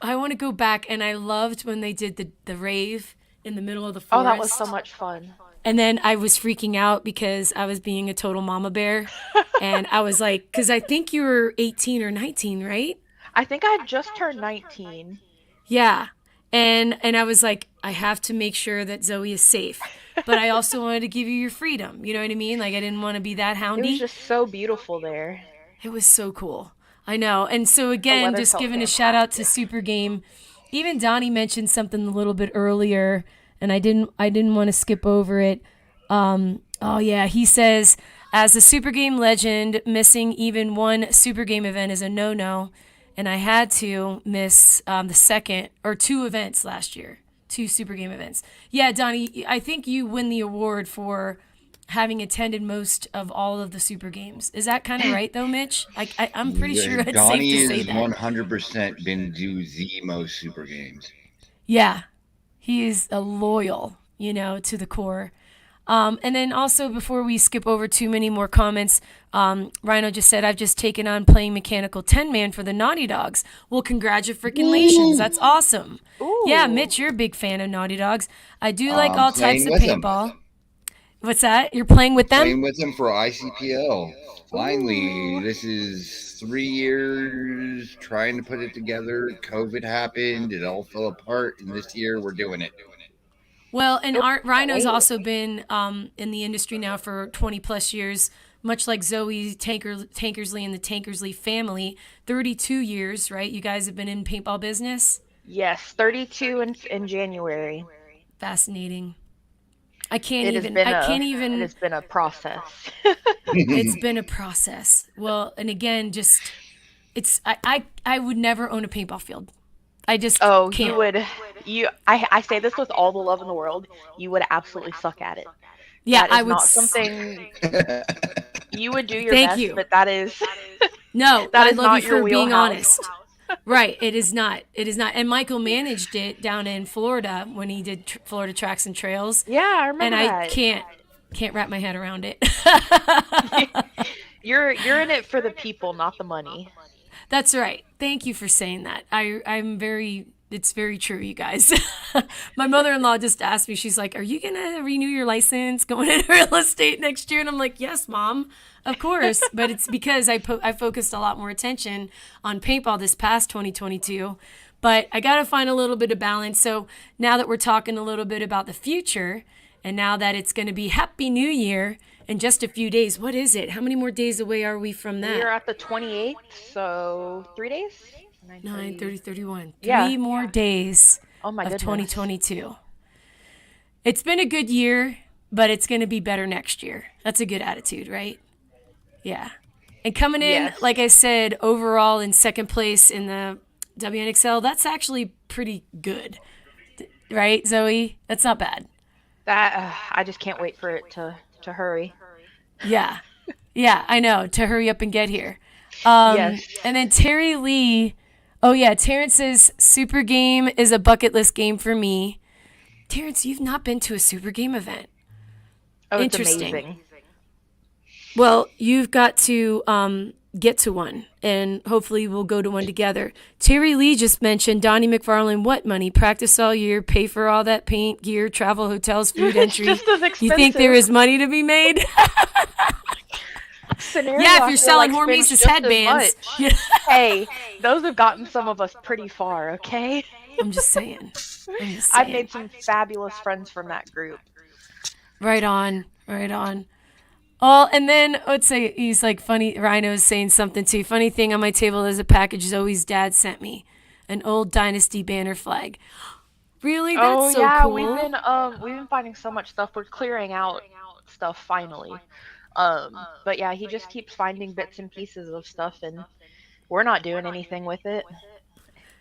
I want to go back, and I loved when they did the rave in the middle of the Oh, that was so forest. much fun. And then I was freaking out because I was being a total mama bear. And I was like, because I think you were 18 or 19, right? I think I had just turned 19. Yeah. And I was like, I have to make sure that Zoe is safe. But I also wanted to give you your freedom. You know what I mean? Like I didn't want to be that It was houndy. just so beautiful there. It was so cool. I know. And so The again, weather just felt giving a shout out to fantastic. Super Game. Even Donnie mentioned something a little bit earlier, and I didn't want to skip over it. Oh yeah, he says as a Super Game legend, missing even one Super Game event is a no-no, and I had to miss the second or two events last year, two Super Game events. Yeah, Donnie, I think you win the award for having attended most of all of the Super Games. Is that kind of right though, Mitch? I'm pretty sure it's safe Donnie to say is that. 100% been to the most Super Games. Yeah, he is a loyal, to the core. And then also, before we skip over too many more comments, Rhino just said, I've just taken on playing Mechanical 10 Man for the Naughty Dogs. Well, congratulations. That's awesome. Yeah, Ooh. Mitch, you're a big fan of Naughty Dogs. I do like all types Playing of with him. paintball. What's that? You're playing with them? Playing with him for ICPL. Finally, Ooh. this is 3 years trying to put it together. COVID happened. It all fell apart. And this year we're doing it. Well, and Oh, can't Rhino's wait. also been in the industry now for 20 plus years, much like Zoe Tankersley and the Tankersley family. 32 years, right? You guys have been in paintball business. Yes, 32 in January. Fascinating. I can't It has even. been I a can't it even. has been a process. It's been a process. Well, and again, just it's. I would never own a paintball field. I just Oh, can't. I say this with all the love in the world, you would absolutely suck at it. Yeah, That I is would. not something you would do your Thank best, you. but that is No, that I is love you not your for being wheelhouse. honest. Right, it is not. It is not. And Michael managed it down in Florida when he did Florida Tracks and Trails, Yeah, I and remember I that. can't wrap my head around it. You're in it for the people, not the money. That's right. Thank you for saying that. I'm very It's very true, you guys. My mother-in-law just asked me, she's like, are you going to renew your license going into real estate next year? And I'm like, yes, Mom, of course. But it's because I focused a lot more attention on paintball this past 2022. But I got to find a little bit of balance. So now that we're talking a little bit about the future, and now that it's going to be Happy New Year in just a few days, what is it? How many more days away are we from that? We're at the 28th, so 3 days? 9, 30, 31. Yeah. 3 more days Oh my of goodness. 2022. It's been a good year, but it's going to be better next year. That's a good attitude, right? Yeah. And coming in, Yes. like I said, overall in second place in the WNXL, that's actually pretty good. Right, Zoe? That's not bad. That I just can't wait for it to hurry. Yeah. Yeah, I know. To hurry up and get here. Yes. And then Terry Lee. Oh, yeah. Terrence says Super Game is a bucket list game for me. Terrence, you've not been to a Super Game event. Oh, it's Interesting. amazing. Well, you've got to get to one, and hopefully we'll go to one together. Terry Lee just mentioned Donnie McFarlane. What money? Practice all year, pay for all that paint, gear, travel, hotels, food It's entry. just as expensive. You think there is money to be made? Scenario, Yeah, if I you're feel selling like spends Hormesis just as headbands. much. Hey, those have gotten some of us pretty far, okay? I'm just saying. I've made some fabulous friends from that group. Right on, right on. Oh, and then let's say he's like funny. Rhino's saying something too. Funny thing on my table is a package Zoe's dad sent me, an old Dynasty banner flag. Really? That's Oh so yeah, cool. we've been finding so much stuff. We're clearing out stuff finally. But yeah, he just keeps finding bits and pieces of stuff, and we're not doing anything with it.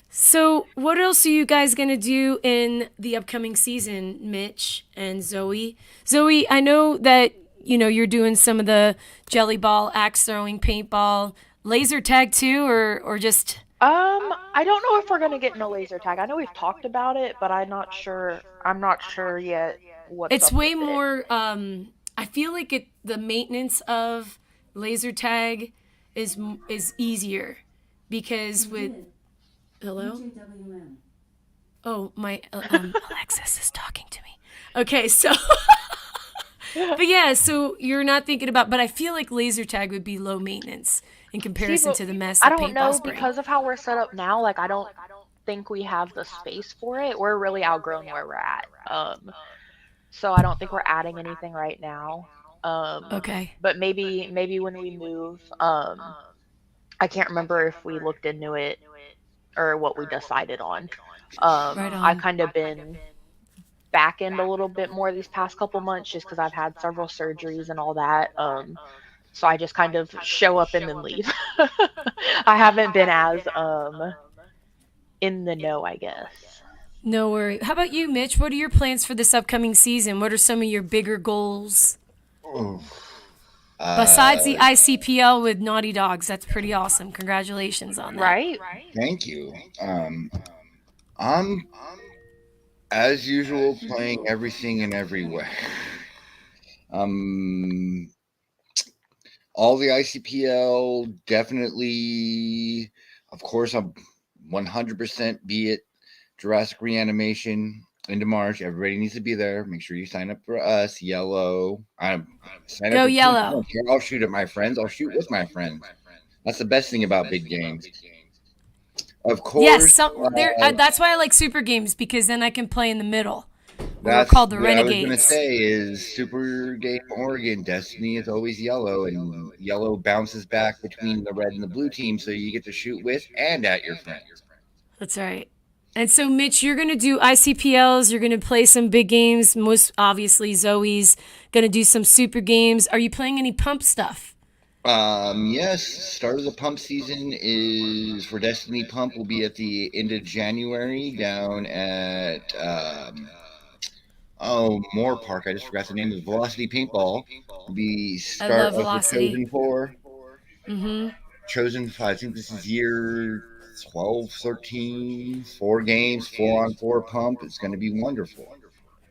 So, what else are you guys gonna do in the upcoming season, Mitch and Zoe? Zoe, I know that you're doing some of the jelly ball, axe throwing, paintball, laser tag too, or just. I don't know if we're gonna get in a laser tag. I know we've talked about it, but I'm not sure. I'm not sure yet what's It's up way with it. more. I feel like the maintenance of laser tag is easier because with. Hello. Oh, my Alexis is talking to me. Okay, so. But yeah, so you're not thinking about, but I feel like laser tag would be low maintenance in comparison to the mess I that don't paintball's know bring. because of how we're set up now. Like, I don't think we have the space for it. We're really outgrown where we're at. So I don't think we're adding anything right now. Okay. But maybe when we move, I can't remember if we looked into it or what we decided on. Right on. I've kind of been back end a little bit more these past couple months just because I've had several surgeries and all that. So I just kind of show up and then leave. I haven't been as in the know, I guess. No worry. How about you, Mitch? What are your plans for this upcoming season? What are some of your bigger goals? Besides the ICPL with Naughty Dogs, that's pretty awesome. Congratulations on that. Right? Thank you. I'm, as usual, playing everything in every way. All the ICPL, definitely. Of course, I'm 100% be it Jurassic Reanimation into March. Everybody needs to be there. Make sure you sign up for us. Yellow. Sign Go up for Yellow. I don't care. I'll shoot at my friends. I'll shoot with my friends. That's the best thing about big games. Of course. Yes, that's why I like super games, because then I can play in the middle. We're That's called the what I was Renegades. gonna say is Super Game Oregon Destiny is always yellow, and yellow bounces back between the red and the blue team, so you get to shoot with and at your friends. That's right. And so, Mitch, you're going to do ICPLs. You're going to play some big games. Most obviously, Zoe's going to do some super games. Are you playing any pump stuff? Yes. Start of the pump season is for Destiny Pump will be at the end of January down at Moore Park. I just forgot the name of Velocity Paintball. The I start love of the Velocity. Chosen 4. Mm-hmm. Chosen 5. I think this is year 12, 13, 4 games, 4-on-4 pump. It's going to be wonderful.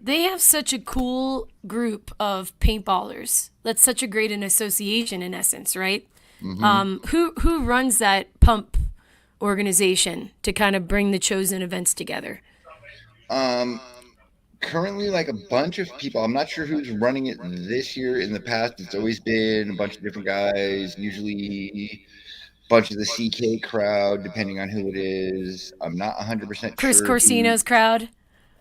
They have such a cool group of paintballers. That's such a great an association in essence, right? Mm-hmm. Who runs that pump organization to kind of bring the chosen events together? Currently, like a bunch of people. I'm not sure who's running it this year. In the past, it's always been a bunch of different guys, usually a bunch of the CK crowd, depending on who it is. I'm not 100% Chris sure who. Corsino's crowd.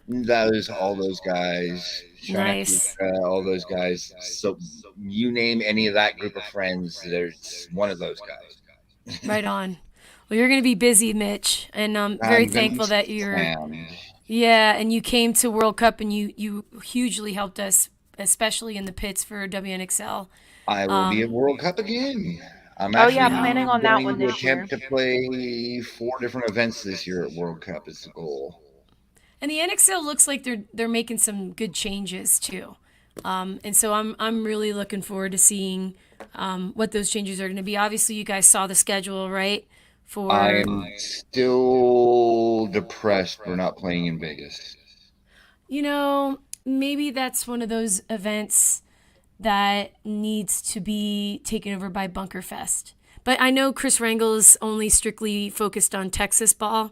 Those all those guys, Shine Nice. all those guys. So you name any of that group of friends, there's one of those guys. Right on. Well, you're going to be busy, Mitch, and I'm very I'm gonna be thankful that you're. slammed. Yeah, and you came to World Cup and you hugely helped us, especially in the pits for WNXL. I will be at World Cup again. I'm Oh yeah, actually planning on that going one to this year. attempt to play 4 different events this year at World Cup. Is the goal. And the NXL looks like they're making some good changes too. And so I'm really looking forward to seeing what those changes are going to be. Obviously, you guys saw the schedule, right? I For am still depressed for not playing in Vegas. maybe that's one of those events that needs to be taken over by Bunker Fest. But I know Chris Rangel is only strictly focused on Texas ball,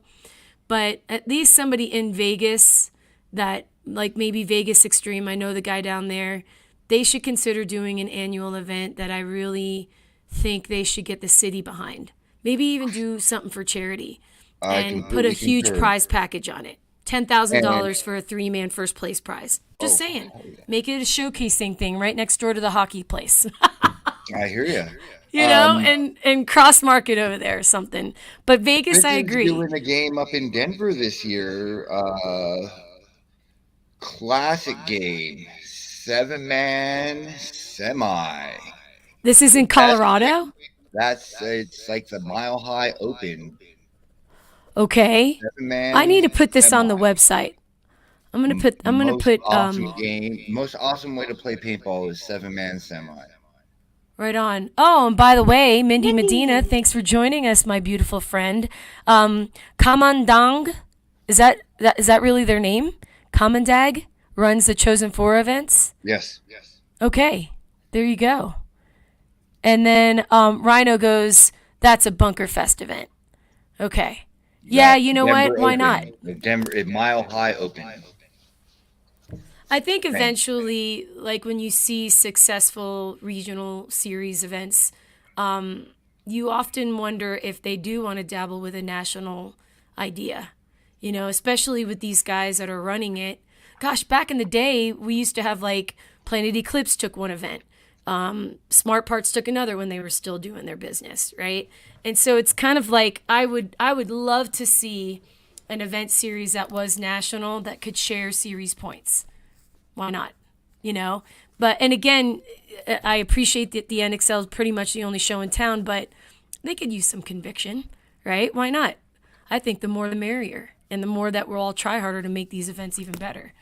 but at least somebody in Vegas that, like maybe Vegas Extreme, I know the guy down there, they should consider doing an annual event that I really think they should get the city behind. Maybe even do something for charity I and put a completely huge concur. prize package on it. And $10,000 for a 3-man first place prize. Just oh, saying. hell yeah. Make it a showcasing thing right next door to the hockey place. I hear you. And cross market over there or something. But Vegas, This I is agree. doing a game up in Denver this year. Classic game, 7-man semi. This is in Best. Colorado? It's like the Mile High Open, Okay. I need seven-man to put this on the semi. website. I'm gonna Most put awesome game, most awesome way to play paintball is 7-man semi. right on. Oh, and by the way, Mindy Medina, Mindy. thanks for joining us, my beautiful friend. Kamandang, is that really their name? Kamandag runs the Chosen Four events. Yes. Okay, there you go. And then Rhino goes, that's a Bunker Fest event. Okay. Yeah, That's you know Denver what? Why Open. not? The Denver Mile High Open. I think Thank- eventually, like when you see successful regional series events, you often wonder if they do want to dabble with a national idea, especially with these guys that are running it. Gosh, back in the day, we used to have like Planet Eclipse took one event. Smart Parts took another when they were still doing their business, right? And so it's kind of like I would love to see an event series that was national that could share series points. Why not? But and again, I appreciate that the NXL is pretty much the only show in town, but they could use some conviction, right? Why not? I think the more the merrier, and the more that we'll all try harder to make these events even better.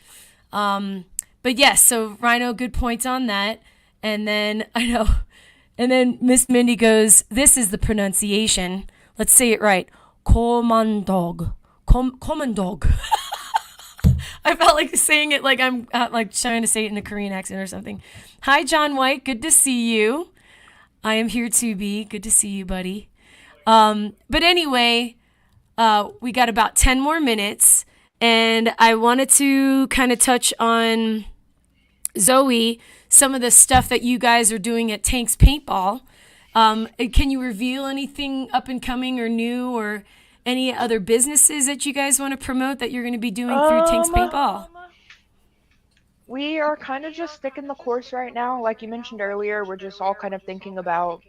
But yes, so Rhino, good points on that. And then and then Miss Mindy goes, "This is the pronunciation. Let's say it right. Komandog, Komandog." I felt like saying it like I'm like trying to say it in a Korean accent or something. Hi, John White. Good to see you. I am here to be. Good to see you, buddy. But anyway, we got about 10 more minutes, and I wanted to kind of touch on Zoe, some of the stuff that you guys are doing at Tank's Paintball. Can you reveal anything up and coming or new or any other businesses that you guys want to promote that you're going to be doing through Tank's Paintball? We are kind of just sticking the course right now. Like you mentioned earlier, we're just all kind of thinking about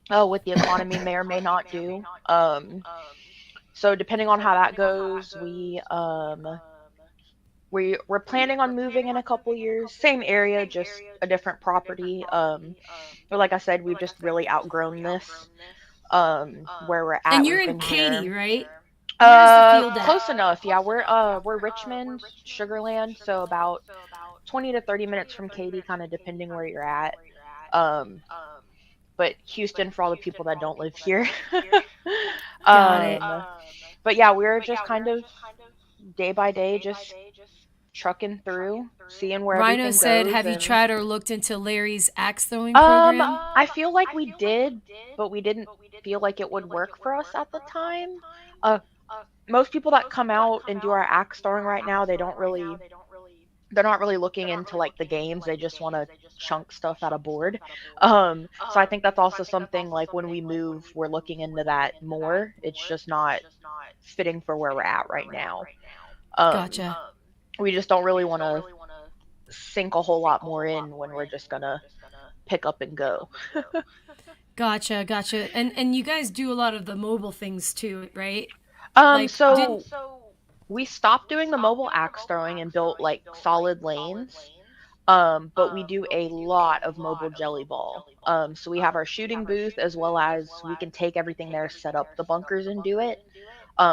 what the economy may or may not do. So depending on how that goes, we're planning on moving in a couple years. Same area, just a different property. But like I said, we've just really outgrown this. Where we're at. And you're We've in been Katy, here. right? Where's the field at? Close enough. Yeah, we're Richmond, Sugarland, so about 20 to 30 minutes from Katy, kind of depending where you're at. But Houston for all the people that don't live here. Got it. But yeah, we're just kind of day by day, just trucking through, seeing where Rhino everything said, goes. have you And tried or looked into Larry's axe throwing program? I feel like we did, but we didn't feel like it would work for us at the time. Uh, Most people that come out and do our axe throwing right now, they're not really looking into like the games. They just want to chunk stuff at a board. So I think that's also something like when we move, we're looking into that more. It's just not fitting for where we're at right now. Gotcha. We just don't really want to sink a whole lot more in when we're just gonna pick up and go. Gotcha. And you guys do a lot of the mobile things too, right? So we stopped doing the mobile axe throwing and built like solid lanes. But we do a lot of mobile jelly ball. So we have our shooting booth as well as we can take everything there, set up the bunkers and do it.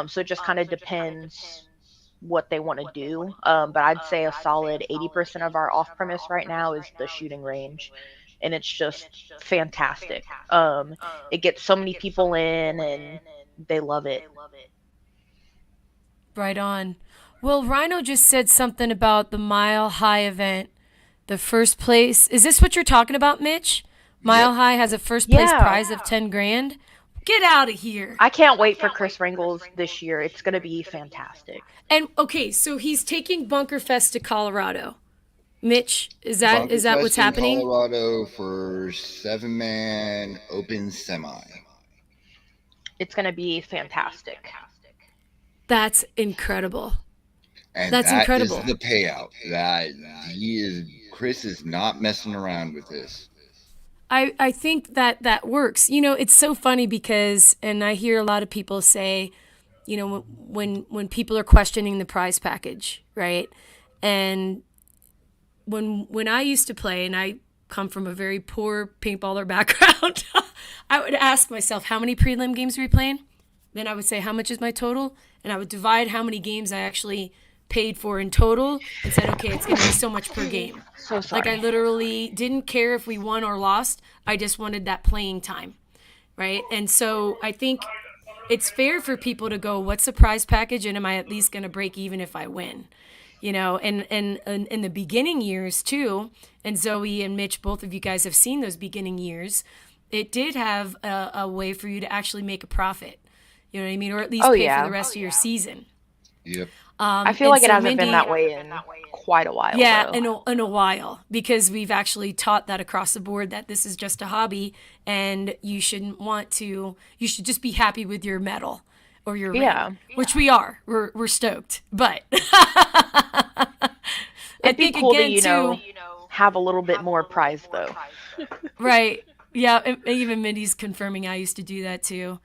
So it just kind of depends what they want to do. But I'd say a solid 80% of our off premise right now is the shooting range. And it's just fantastic. It gets so many people in and they love it. Right on. Well, Rhino just said something about the Mile High event. The first place. Is this what you're talking about, Mitch? Mile Yep. High has a first place Yeah. prize of 10 grand. Get out of here. I can't wait for Chris Ringles this year. It's going to be fantastic. And okay, so he's taking Bunker Fest to Colorado. Mitch, is that Bunker what's Fest in happening? Colorado for 7-man open semi. It's going to be fantastic. That's incredible. And That's that incredible. is the payout. Chris is not messing around with this. I think that works. You know, it's so funny because, and I hear a lot of people say, you know, when people are questioning the prize package, right? And when I used to play, and I come from a very poor paintballer background, I would ask myself, how many prelim games are we playing? Then I would say, how much is my total? And I would divide how many games I actually paid for in total and said, okay, it's going to be so much per game. So sorry. Like I literally didn't care if we won or lost. I just wanted that playing time, right? And so I think it's fair for people to go, what's the prize package? And am I at least going to break even if I win? You know, and in the beginning years too, and Zoe and Mitch, both of you guys have seen those beginning years, it did have a way for you to actually make a profit. You know what I mean? Or at least pay for the rest of your season. Yep. I feel like it hasn't been that way in quite a while. Yeah, though. in a while, because we've actually taught that across the board that this is just a hobby, and you shouldn't want to. You should just be happy with your medal or your ring, which we are. We're stoked, but it'd be cool to have a little bit more prize though. Right? Yeah. Even Mindy's confirming I used to do that too.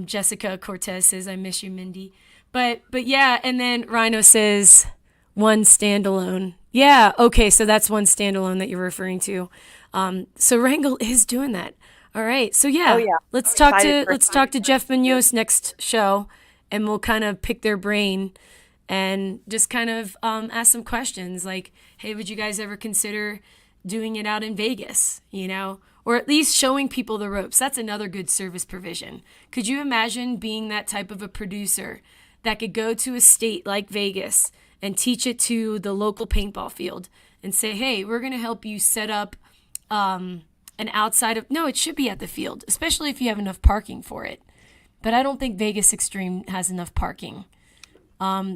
Jessica Cortez says I miss you, Mindy. But yeah, and then Rhino says one standalone. Yeah, okay, so that's one standalone that you're referring to. So Wrangle is doing that. All right, so yeah, let's talk to Jeff Munoz next show, and we'll kind of pick their brain and just kind of ask some questions like, hey, would you guys ever consider doing it out in Vegas? You know, or at least showing people the ropes. That's another good service provision. Could you imagine being that type of a producer that could go to a state like Vegas and teach it to the local paintball field and say, hey, we're going to help you set up an outside of, no, it should be at the field, especially if you have enough parking for it. But I don't think Vegas Extreme has enough parking.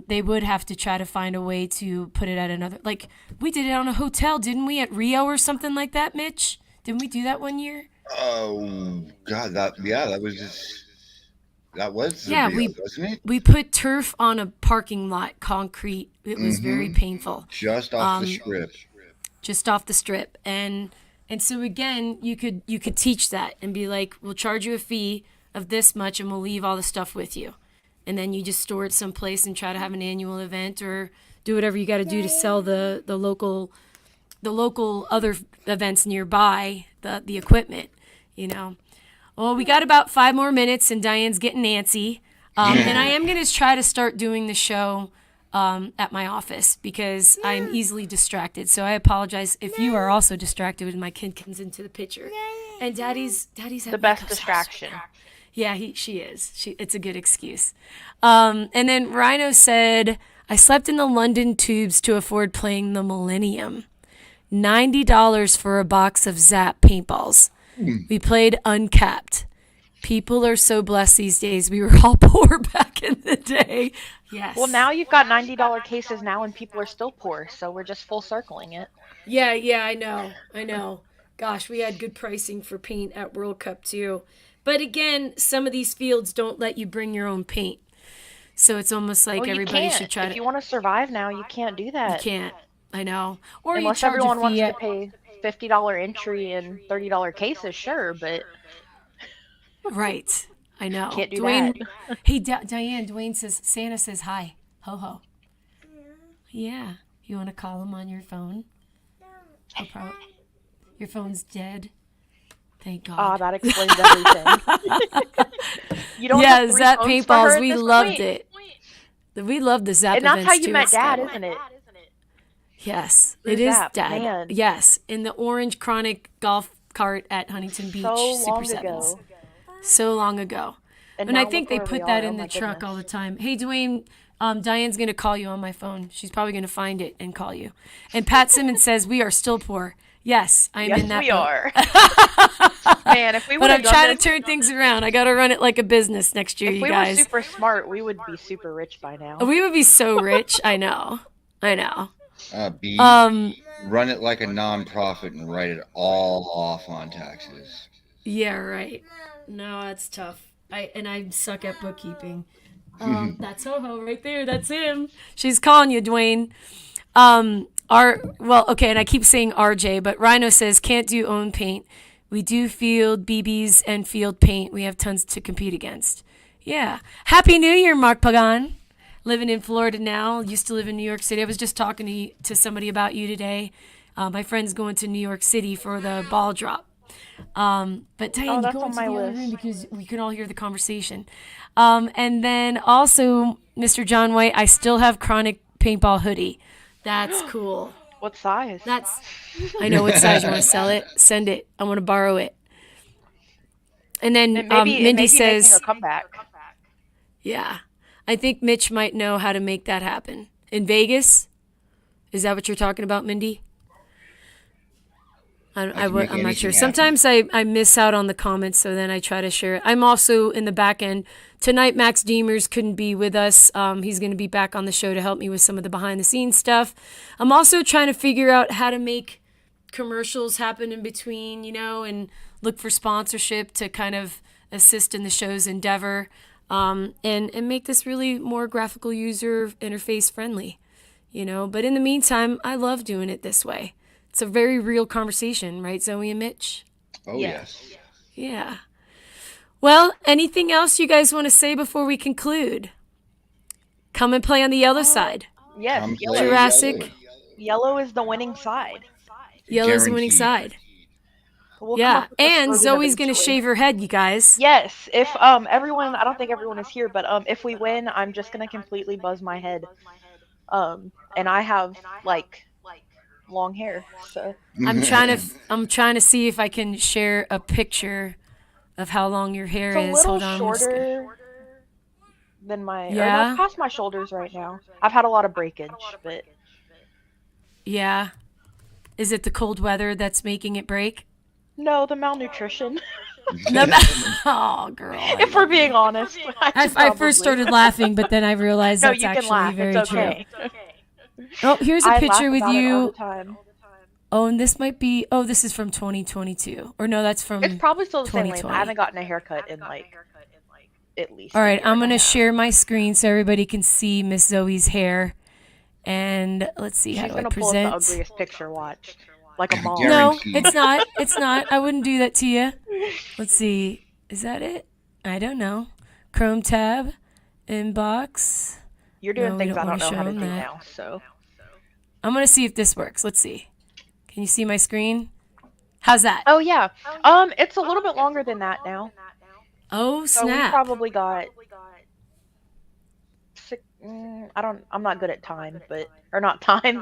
They would have to try to find a way to put it at another, like we did it on a hotel, didn't we, at Rio or something like that, Mitch? Didn't we do that one year? Oh God, that was the deal, wasn't it? We put turf on a parking lot, concrete. It was very painful. Just off the strip. Just off the strip, and so again, you could teach that and be like, we'll charge you a fee of this much, and we'll leave all the stuff with you, and then you just store it someplace and try to have an annual event or do whatever you got to do to sell the local other events nearby the equipment, you know. Well, we got about 5 more minutes, and Diane's getting antsy. And I am going to try to start doing the show at my office because I'm easily distracted. So I apologize if you are also distracted when my kid comes into the picture. And Daddy's the best distraction. Yeah, she is. It's a good excuse. And then Rhino said, I slept in the London tubes to afford playing the Millennium. $90 for a box of Zap paintballs. We played uncapped. People are so blessed these days. We were all poor back in the day. Yes. Well, now you've got $90 cases now, and people are still poor, so we're just full circling it. Yeah, I know. Gosh, we had good pricing for paint at World Cup too. But again, some of these fields don't let you bring your own paint. So it's almost like everybody should try to... If you want to survive now, you can't do that. You can't. I know. Or unless you charge everyone a wants fee to pay $50 entry and $30 cases, sure, but... Right. I know. Can't do Dwayne, that. Hey, Diane, Dwayne says, Santa says hi. Ho ho. Yeah. You want to call him on your phone? No. Your phone's dead. Thank God. Ah, that explains everything. You don't have three Zap phones for her paintballs. at We this loved point? it. We loved the Zap And that's events how you too. met It's Dad, fun. isn't it? Yes, Through it is Zap, Dad. man. Yes, in the orange Chronic golf cart at Huntington Beach So Super long Sevens. ago. So long ago. And And I now think look they where put we that are. in Oh the my truck goodness. all the time. Hey, Dwayne, Diane's going to call you on my phone. She's probably going to find it and call you. And Pat Simmons says, we are still poor. Yes, I'm Yes, in that we boat. are. Man, if we would But have I'm done trying this, to turn things around. I got to run it like a business next year, if you we guys. were super smart, we would be super rich by now. We would be so rich. I know. Run it like a nonprofit and write it all off on taxes. Yeah, right. No, that's tough. I suck at bookkeeping. That's Ho-Ho right there. That's him. She's calling you, Dwayne. And I keep saying RJ, but Rhino says can't do own paint. We do field BBs and field paint. We have tons to compete against. Yeah. Happy New Year, Mark Pagan. Living in Florida now. Used to live in New York City. I was just talking to somebody about you today. My friend's going to New York City for the ball drop. But Diane, you go into the other room because we can all hear the conversation. And then also, Mr. John White, I still have Chronic Paintball hoodie. That's cool. What size? I know what size you want to sell it. Send it. I want to borrow it. And then Mindy says, making a comeback. Yeah, I think Mitch might know how to make that happen. In Vegas? Is that what you're talking about, Mindy? I'm not sure. Sometimes I miss out on the comments, so then I try to share it. I'm also in the back end. Tonight, Max Demers couldn't be with us. He's going to be back on the show to help me with some of the behind-the-scenes stuff. I'm also trying to figure out how to make commercials happen in between, and look for sponsorship to kind of assist in the show's endeavor, and make this really more graphical user interface friendly, But in the meantime, I love doing it this way. It's a very real conversation, right, Zoe and Mitch? Oh, yes. Yeah. Well, anything else you guys want to say before we conclude? Come and play on the yellow side. Yes, Jurassic. Yellow is the winning side. Yellow's the winning side. We'll Yeah, and Zoe's going to shave her head, you guys. Yes, if everyone, I don't think everyone is here, but if we win, I'm just going to completely buzz my head. And I have, long hair, so I'm trying to see if I can share a picture of how long your hair is. It's a Hold little on. shorter than my Yeah. it's past my shoulders right now. I've had a lot of breakage, but Yeah. Is it the cold weather that's making it break? no, the malnutrition. Oh, girl. If we're being honest, I first started laughing, but then I realized No, that's you can actually laugh. very It's okay. true. Oh, here's a I picture laugh with about it all you. the time. Oh, and this might be. Oh, this is from 2022. Or no, that's from. It's probably still the same length. 2020. I haven't gotten a haircut in at least. All right, I'm going gonna share my screen so everybody can see Miss Zoe's hair. And let's see, how She's do I gonna pull up the present? ugliest picture. Watch, like a mom. No, Guaranteed. it's not. It's not. I wouldn't do that to you. Let's see. Is that it? I don't know. Chrome tab, inbox. You're doing No, we things don't I don't wanna know how show to do them that. now. So I'm gonna see if this works. Let's see. Can you see my screen? How's that? oh yeah, it's a little bit longer than that now. Oh So we snap! probably got I'm not good at time, or not time.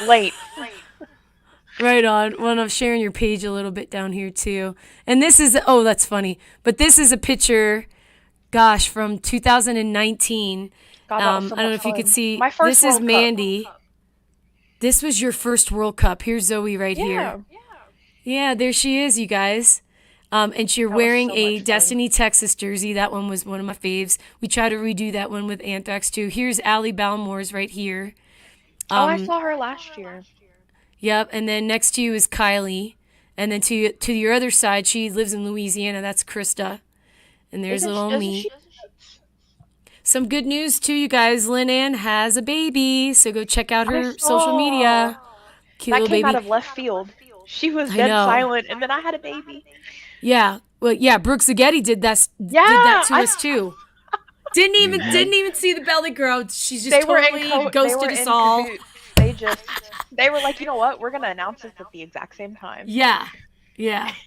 Late. Right on. Well, I'm sharing your page a little bit down here too. And this is, oh, that's funny. But this is a picture, gosh, from 2019. God, that was so I don't know much if you could fun. see. My first This is World Mandy. Cup. This was your first World Cup. Here's Zoe right here. Yeah, there she is, you guys. And you're That was wearing so a much fun. Destiny Texas jersey. That one was one of my faves. We try to redo that one with Anthrax too. Here's Allie Balmore's right here. I saw her last year. Yep, and then next to you is Kylie. And then to your other side, she lives in Louisiana. That's Krista. And there's little me. Some good news too, you guys. Lynn Ann has a baby, so go check out her social media. Cute that little came baby. out of left field. She was dead silent, and then I had a baby. Yeah, well, yeah. Brooke Zaghetti did that to us too. Didn't even see the belly grow. She's just totally ghosted us all. They were like, you know what? We're gonna announce this at the exact same time. Yeah.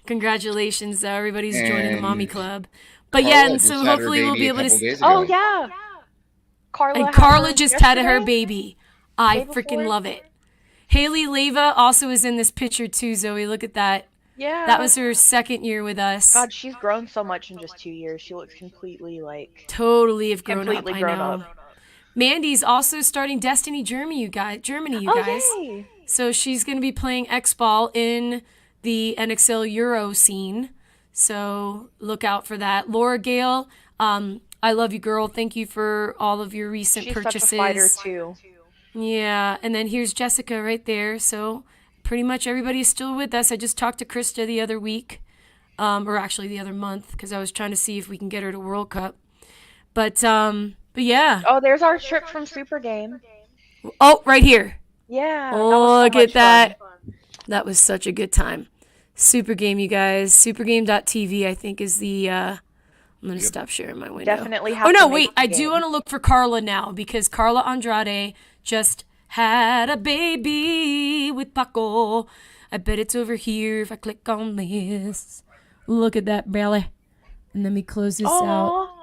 Congratulations, everybody's joining the mommy club. But Carla yeah, and so hopefully we'll be able to. Oh yeah. Carla just had her baby. I freaking love it. Haley Leva also is in this picture too, Zoe. Look at that. Yeah. That was her second year with us. God, she's grown so much in just 2 years. She looks completely totally have grown up. I know. Mandy's also starting Destiny Germany, you guys. Yay. So she's going to be playing X-Ball in the NXL Euro scene. So look out for that. Laura Gale, I love you, girl. Thank you for all of your recent purchases. She's such a fighter too. Yeah, and then here's Jessica right there. So pretty much everybody is still with us. I just talked to Krista the other week, or actually the other month, because I was trying to see if we can get her to World Cup. But yeah. Oh, there's our trip from Super Game. Oh, right here. Yeah. Oh, look at that. That was such a good time. Super Game, you guys. Supergame.tv, I think, is the. I'm going to stop sharing my window. Definitely have Oh, no, wait. I do want to look for Carla now, because Carla Andrade just had a baby with Paco. I bet it's over here if I click on this. Look at that belly. And let me close this out.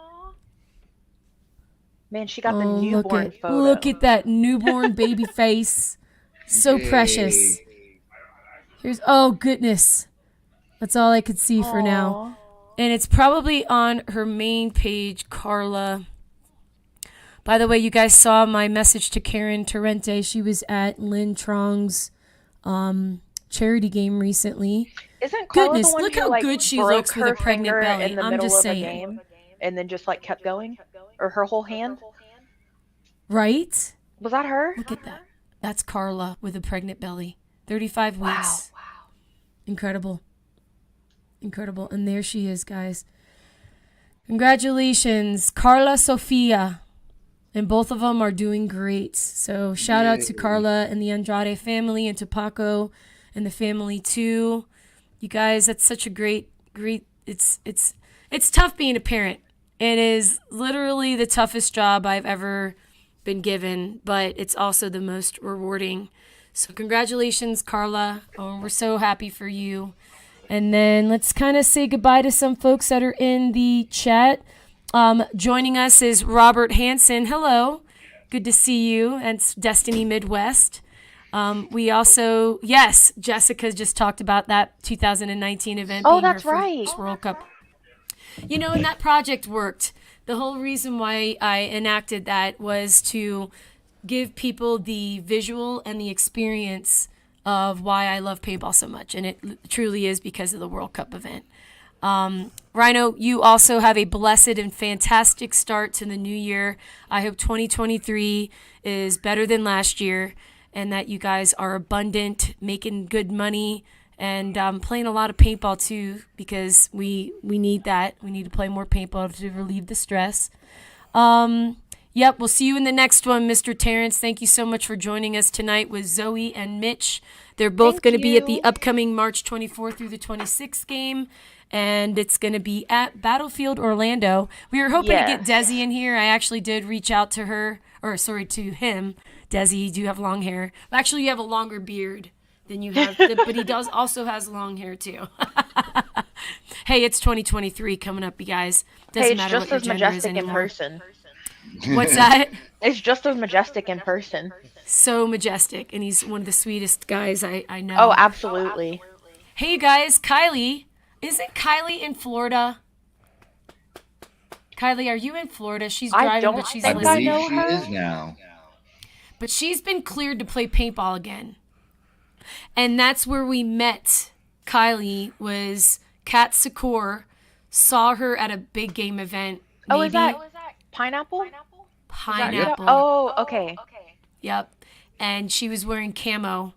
Man, she got the newborn photo. Look at that newborn baby face. So precious. Here's, oh goodness. That's all I could see for now. And it's probably on her main page, Carla. By the way, you guys saw my message to Karen Torrente. She was at Lynn Trong's charity game recently. Isn't Carla goodness, the one look who, how good she looks with a pregnant belly. In the I'm just saying. Game, and then just kept going? Or her whole hand? Right? Was that her? Look at that. That's Carla with a pregnant belly. 35 weeks. Wow. Incredible. And there she is, guys. Congratulations, Carla Sofia. And both of them are doing great. So shout out to Carla and the Andrade family, and to Paco and the family too. You guys, that's such a great it's tough being a parent. It is literally the toughest job I've ever been given, but it's also the most rewarding. So congratulations, Carla. Oh, we're so happy for you. And then let's kind of say goodbye to some folks that are in the chat. Joining us is Robert Hansen. Hello. Good to see you. And Destiny Midwest. We also, yes, Jessica just talked about that 2019 event being her first World Cup. You know, and that project worked. The whole reason why I enacted that was to give people the visual and the experience of why I love paintball so much. And it truly is because of the World Cup event. Rhino, you also have a blessed and fantastic start to the new year. I hope 2023 is better than last year, and that you guys are abundant, making good money, and playing a lot of paintball too, because we need that. We need to play more paintball to relieve the stress. Yep, we'll see you in the next one, Mr. Terrence. Thank you so much for joining us tonight with Zoe and Mitch. They're both going to be at the upcoming March 24th through the 26th game, and it's going to be at Battlefield Orlando. We were hoping to get Desi in here. I actually did reach out to her, to him. Desi, you do have long hair. Actually, you have a longer beard than you have, but he does also has long hair too. Hey, it's 2023 coming up, you guys. Doesn't matter what your gender is anymore. It's just as majestic in person. What's that? It's just as majestic in person. So majestic, and he's one of the sweetest guys I know. Oh, absolutely. Hey, you guys, Kylie. Isn't Kylie in Florida? Kylie, are you in Florida? She's I driving, don't but she's think I I listening. know believe she her. is now. But she's been cleared to play paintball again. And that's where we met Kylie, was Kat Secor saw her at a big game event. Oh, Maybe. is that Pineapple? Pineapple. Oh, okay. Yep. And she was wearing camo.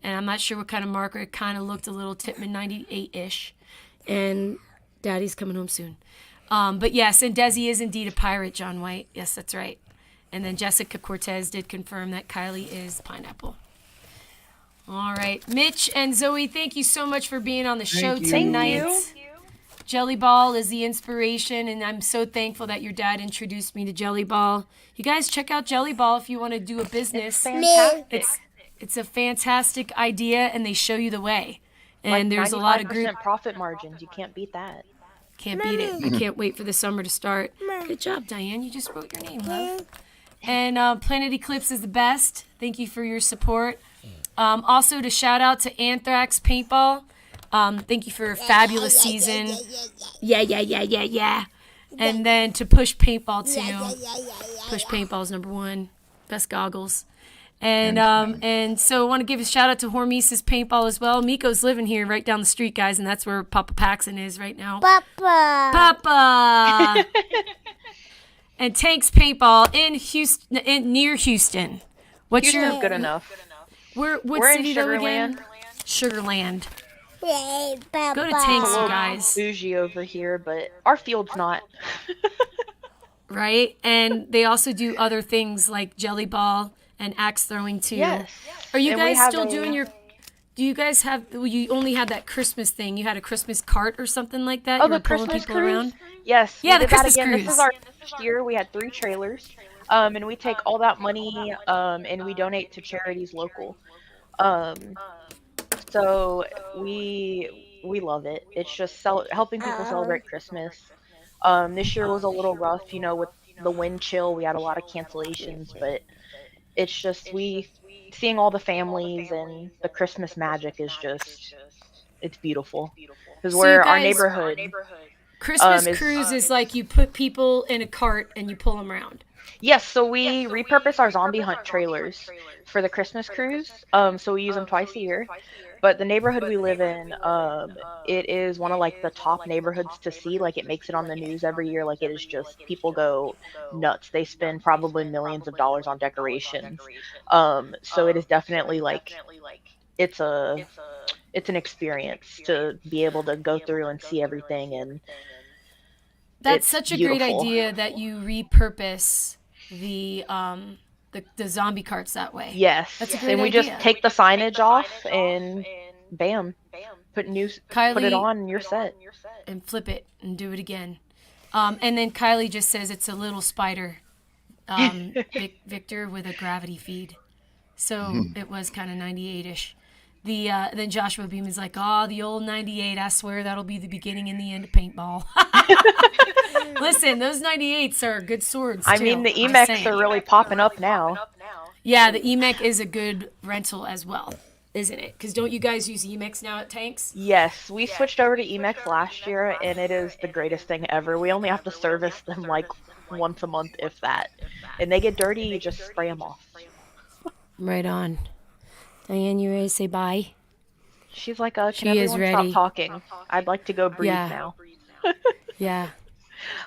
And I'm not sure what kind of marker. It kind of looked a little Titman 98-ish. And Daddy's coming home soon. But yes, and Desi is indeed a pirate, John White. Yes, that's right. And then Jessica Cortez did confirm that Kylie is Pineapple. All right. Mitch and Zoe, thank you so much for being on the show you. tonight. Thank you. Jelly Ball is the inspiration, and I'm so thankful that your dad introduced me to Jelly Ball. You guys check out Jelly Ball if you want to do a business. Fantastic. It's a fantastic idea, and they show you the way. And Like there's a lot of 95% profit margins. You can't beat that. Can't beat it. I can't wait for the summer to start. Good job, Diane. You just wrote your name, love. And Planet Eclipse is the best. Thank you for your support. Also, to shout out to Anthrax Paintball. Thank you for a fabulous season. Yeah. And then to Push Paintball too. Push Paintball's number one. Best goggles. And so I want to give a shout out to Hormesis Paintball as well. Miko's living here right down the street, guys, and that's where Papa Paxson is right now. Papa. And Tanks Paintball in Houston, near Houston. What's Houston's your good enough. What We're in city though again? Sugarland. Sugarland. Go to Tanks, you guys. Bougie over here, but our field's not. Right? And they also do other things like Jelly Ball and axe throwing too. Yes. Are you And we guys have still a- doing your? Do you guys have? You only had that Christmas thing. You had a Christmas cart or something like that. Oh, You the were pulling Christmas people cruise? around. Yes. Yeah, we the did that Christmas again. cruise. This is our first year. We had 3 trailers. And we take all that money and we donate to charities local. So we love it. It's just helping people celebrate Christmas. This year was a little rough, with the wind chill. We had a lot of cancellations, but it's just seeing all the families and the Christmas magic is just, it's beautiful. Because So we're you our guys- neighborhood. Christmas is- cruise is like you put people in a cart and you pull them around. Yes, so we repurpose our zombie hunt trailers for the Christmas cruise. So we use them twice a year. But the neighborhood we live in, it is one of like the top neighborhoods to see. Like it makes it on the news every year. Like it is just, people go nuts. They spend probably millions of dollars on decorations. So it is definitely like it's an experience to be able to go through and see everything. And That's it's such a beautiful. great idea that you repurpose the zombie carts that way. Yes, That's a great and we idea. just take the signage off and bam, put it Kylie- on and you're set. And flip it and do it again. And then Kylie just says it's a little spider, Victor, with a gravity feed. So it was kind of 98-ish. Then Joshua Beam is like, oh, the old 98. I swear that'll be the beginning and the end of paintball. Listen, those 98s are good swords, too. I mean, the I'm EMEX saying. are really popping up now. Yeah, the EMEC is a good rental as well, isn't it? Because don't you guys use EMEX now at Tanks? Yes, we switched over to EMEX last year, and it is the greatest thing ever. We only have to service them like once a month, if that. And they get dirty, you just spray them off. Right on. Diane, you ready to say bye? She's like, can She is everyone ready. stop talking? I'd like to go breathe Yeah. now. Yeah.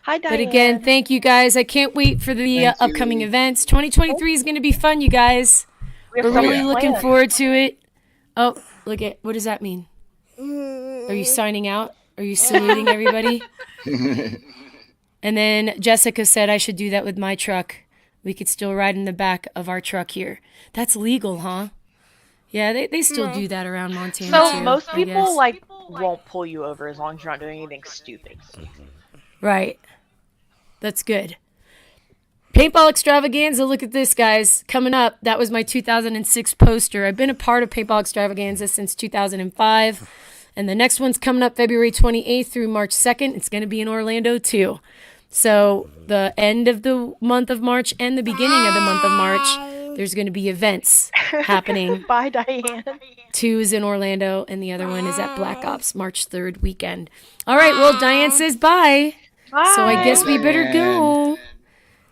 Hi, Diane. But again, thank you guys. I can't wait for the Thank you. upcoming events. 2023 is going to be fun, you guys. we have We're so really much looking planned. forward to it. Oh, look at, what does that mean? Are you signing out? Are you saluting everybody? And then Jessica said I should do that with my truck. We could still ride in the back of our truck here. That's legal, huh? Yeah, they still do that around Montana So too. most I people guess. won't pull you over as long as you're not doing anything stupid. Right. That's good. Paintball Extravaganza, look at this, guys. Coming up, that was my 2006 poster. I've been a part of Paintball Extravaganza since 2005. And the next one's coming up February 28th through March 2nd. It's going to be in Orlando, too. So the end of the month of March and the beginning of the month of March, there's going to be events happening. Bye, Diane. 2 is in Orlando, and the other one is at Black Ops, March 3rd weekend. All right, well, Diane says bye. So I guess we better go.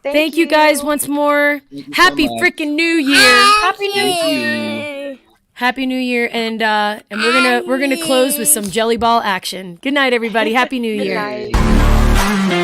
Thank you guys once more. Happy freaking New Year. Happy New Thank Year. you. Happy New Year, and we're gonna close with some jelly ball action. Good night, everybody. Happy New Good Year. night.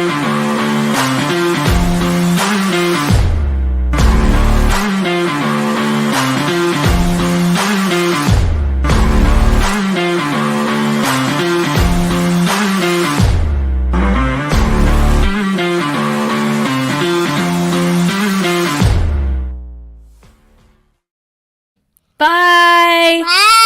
Bye. Bye.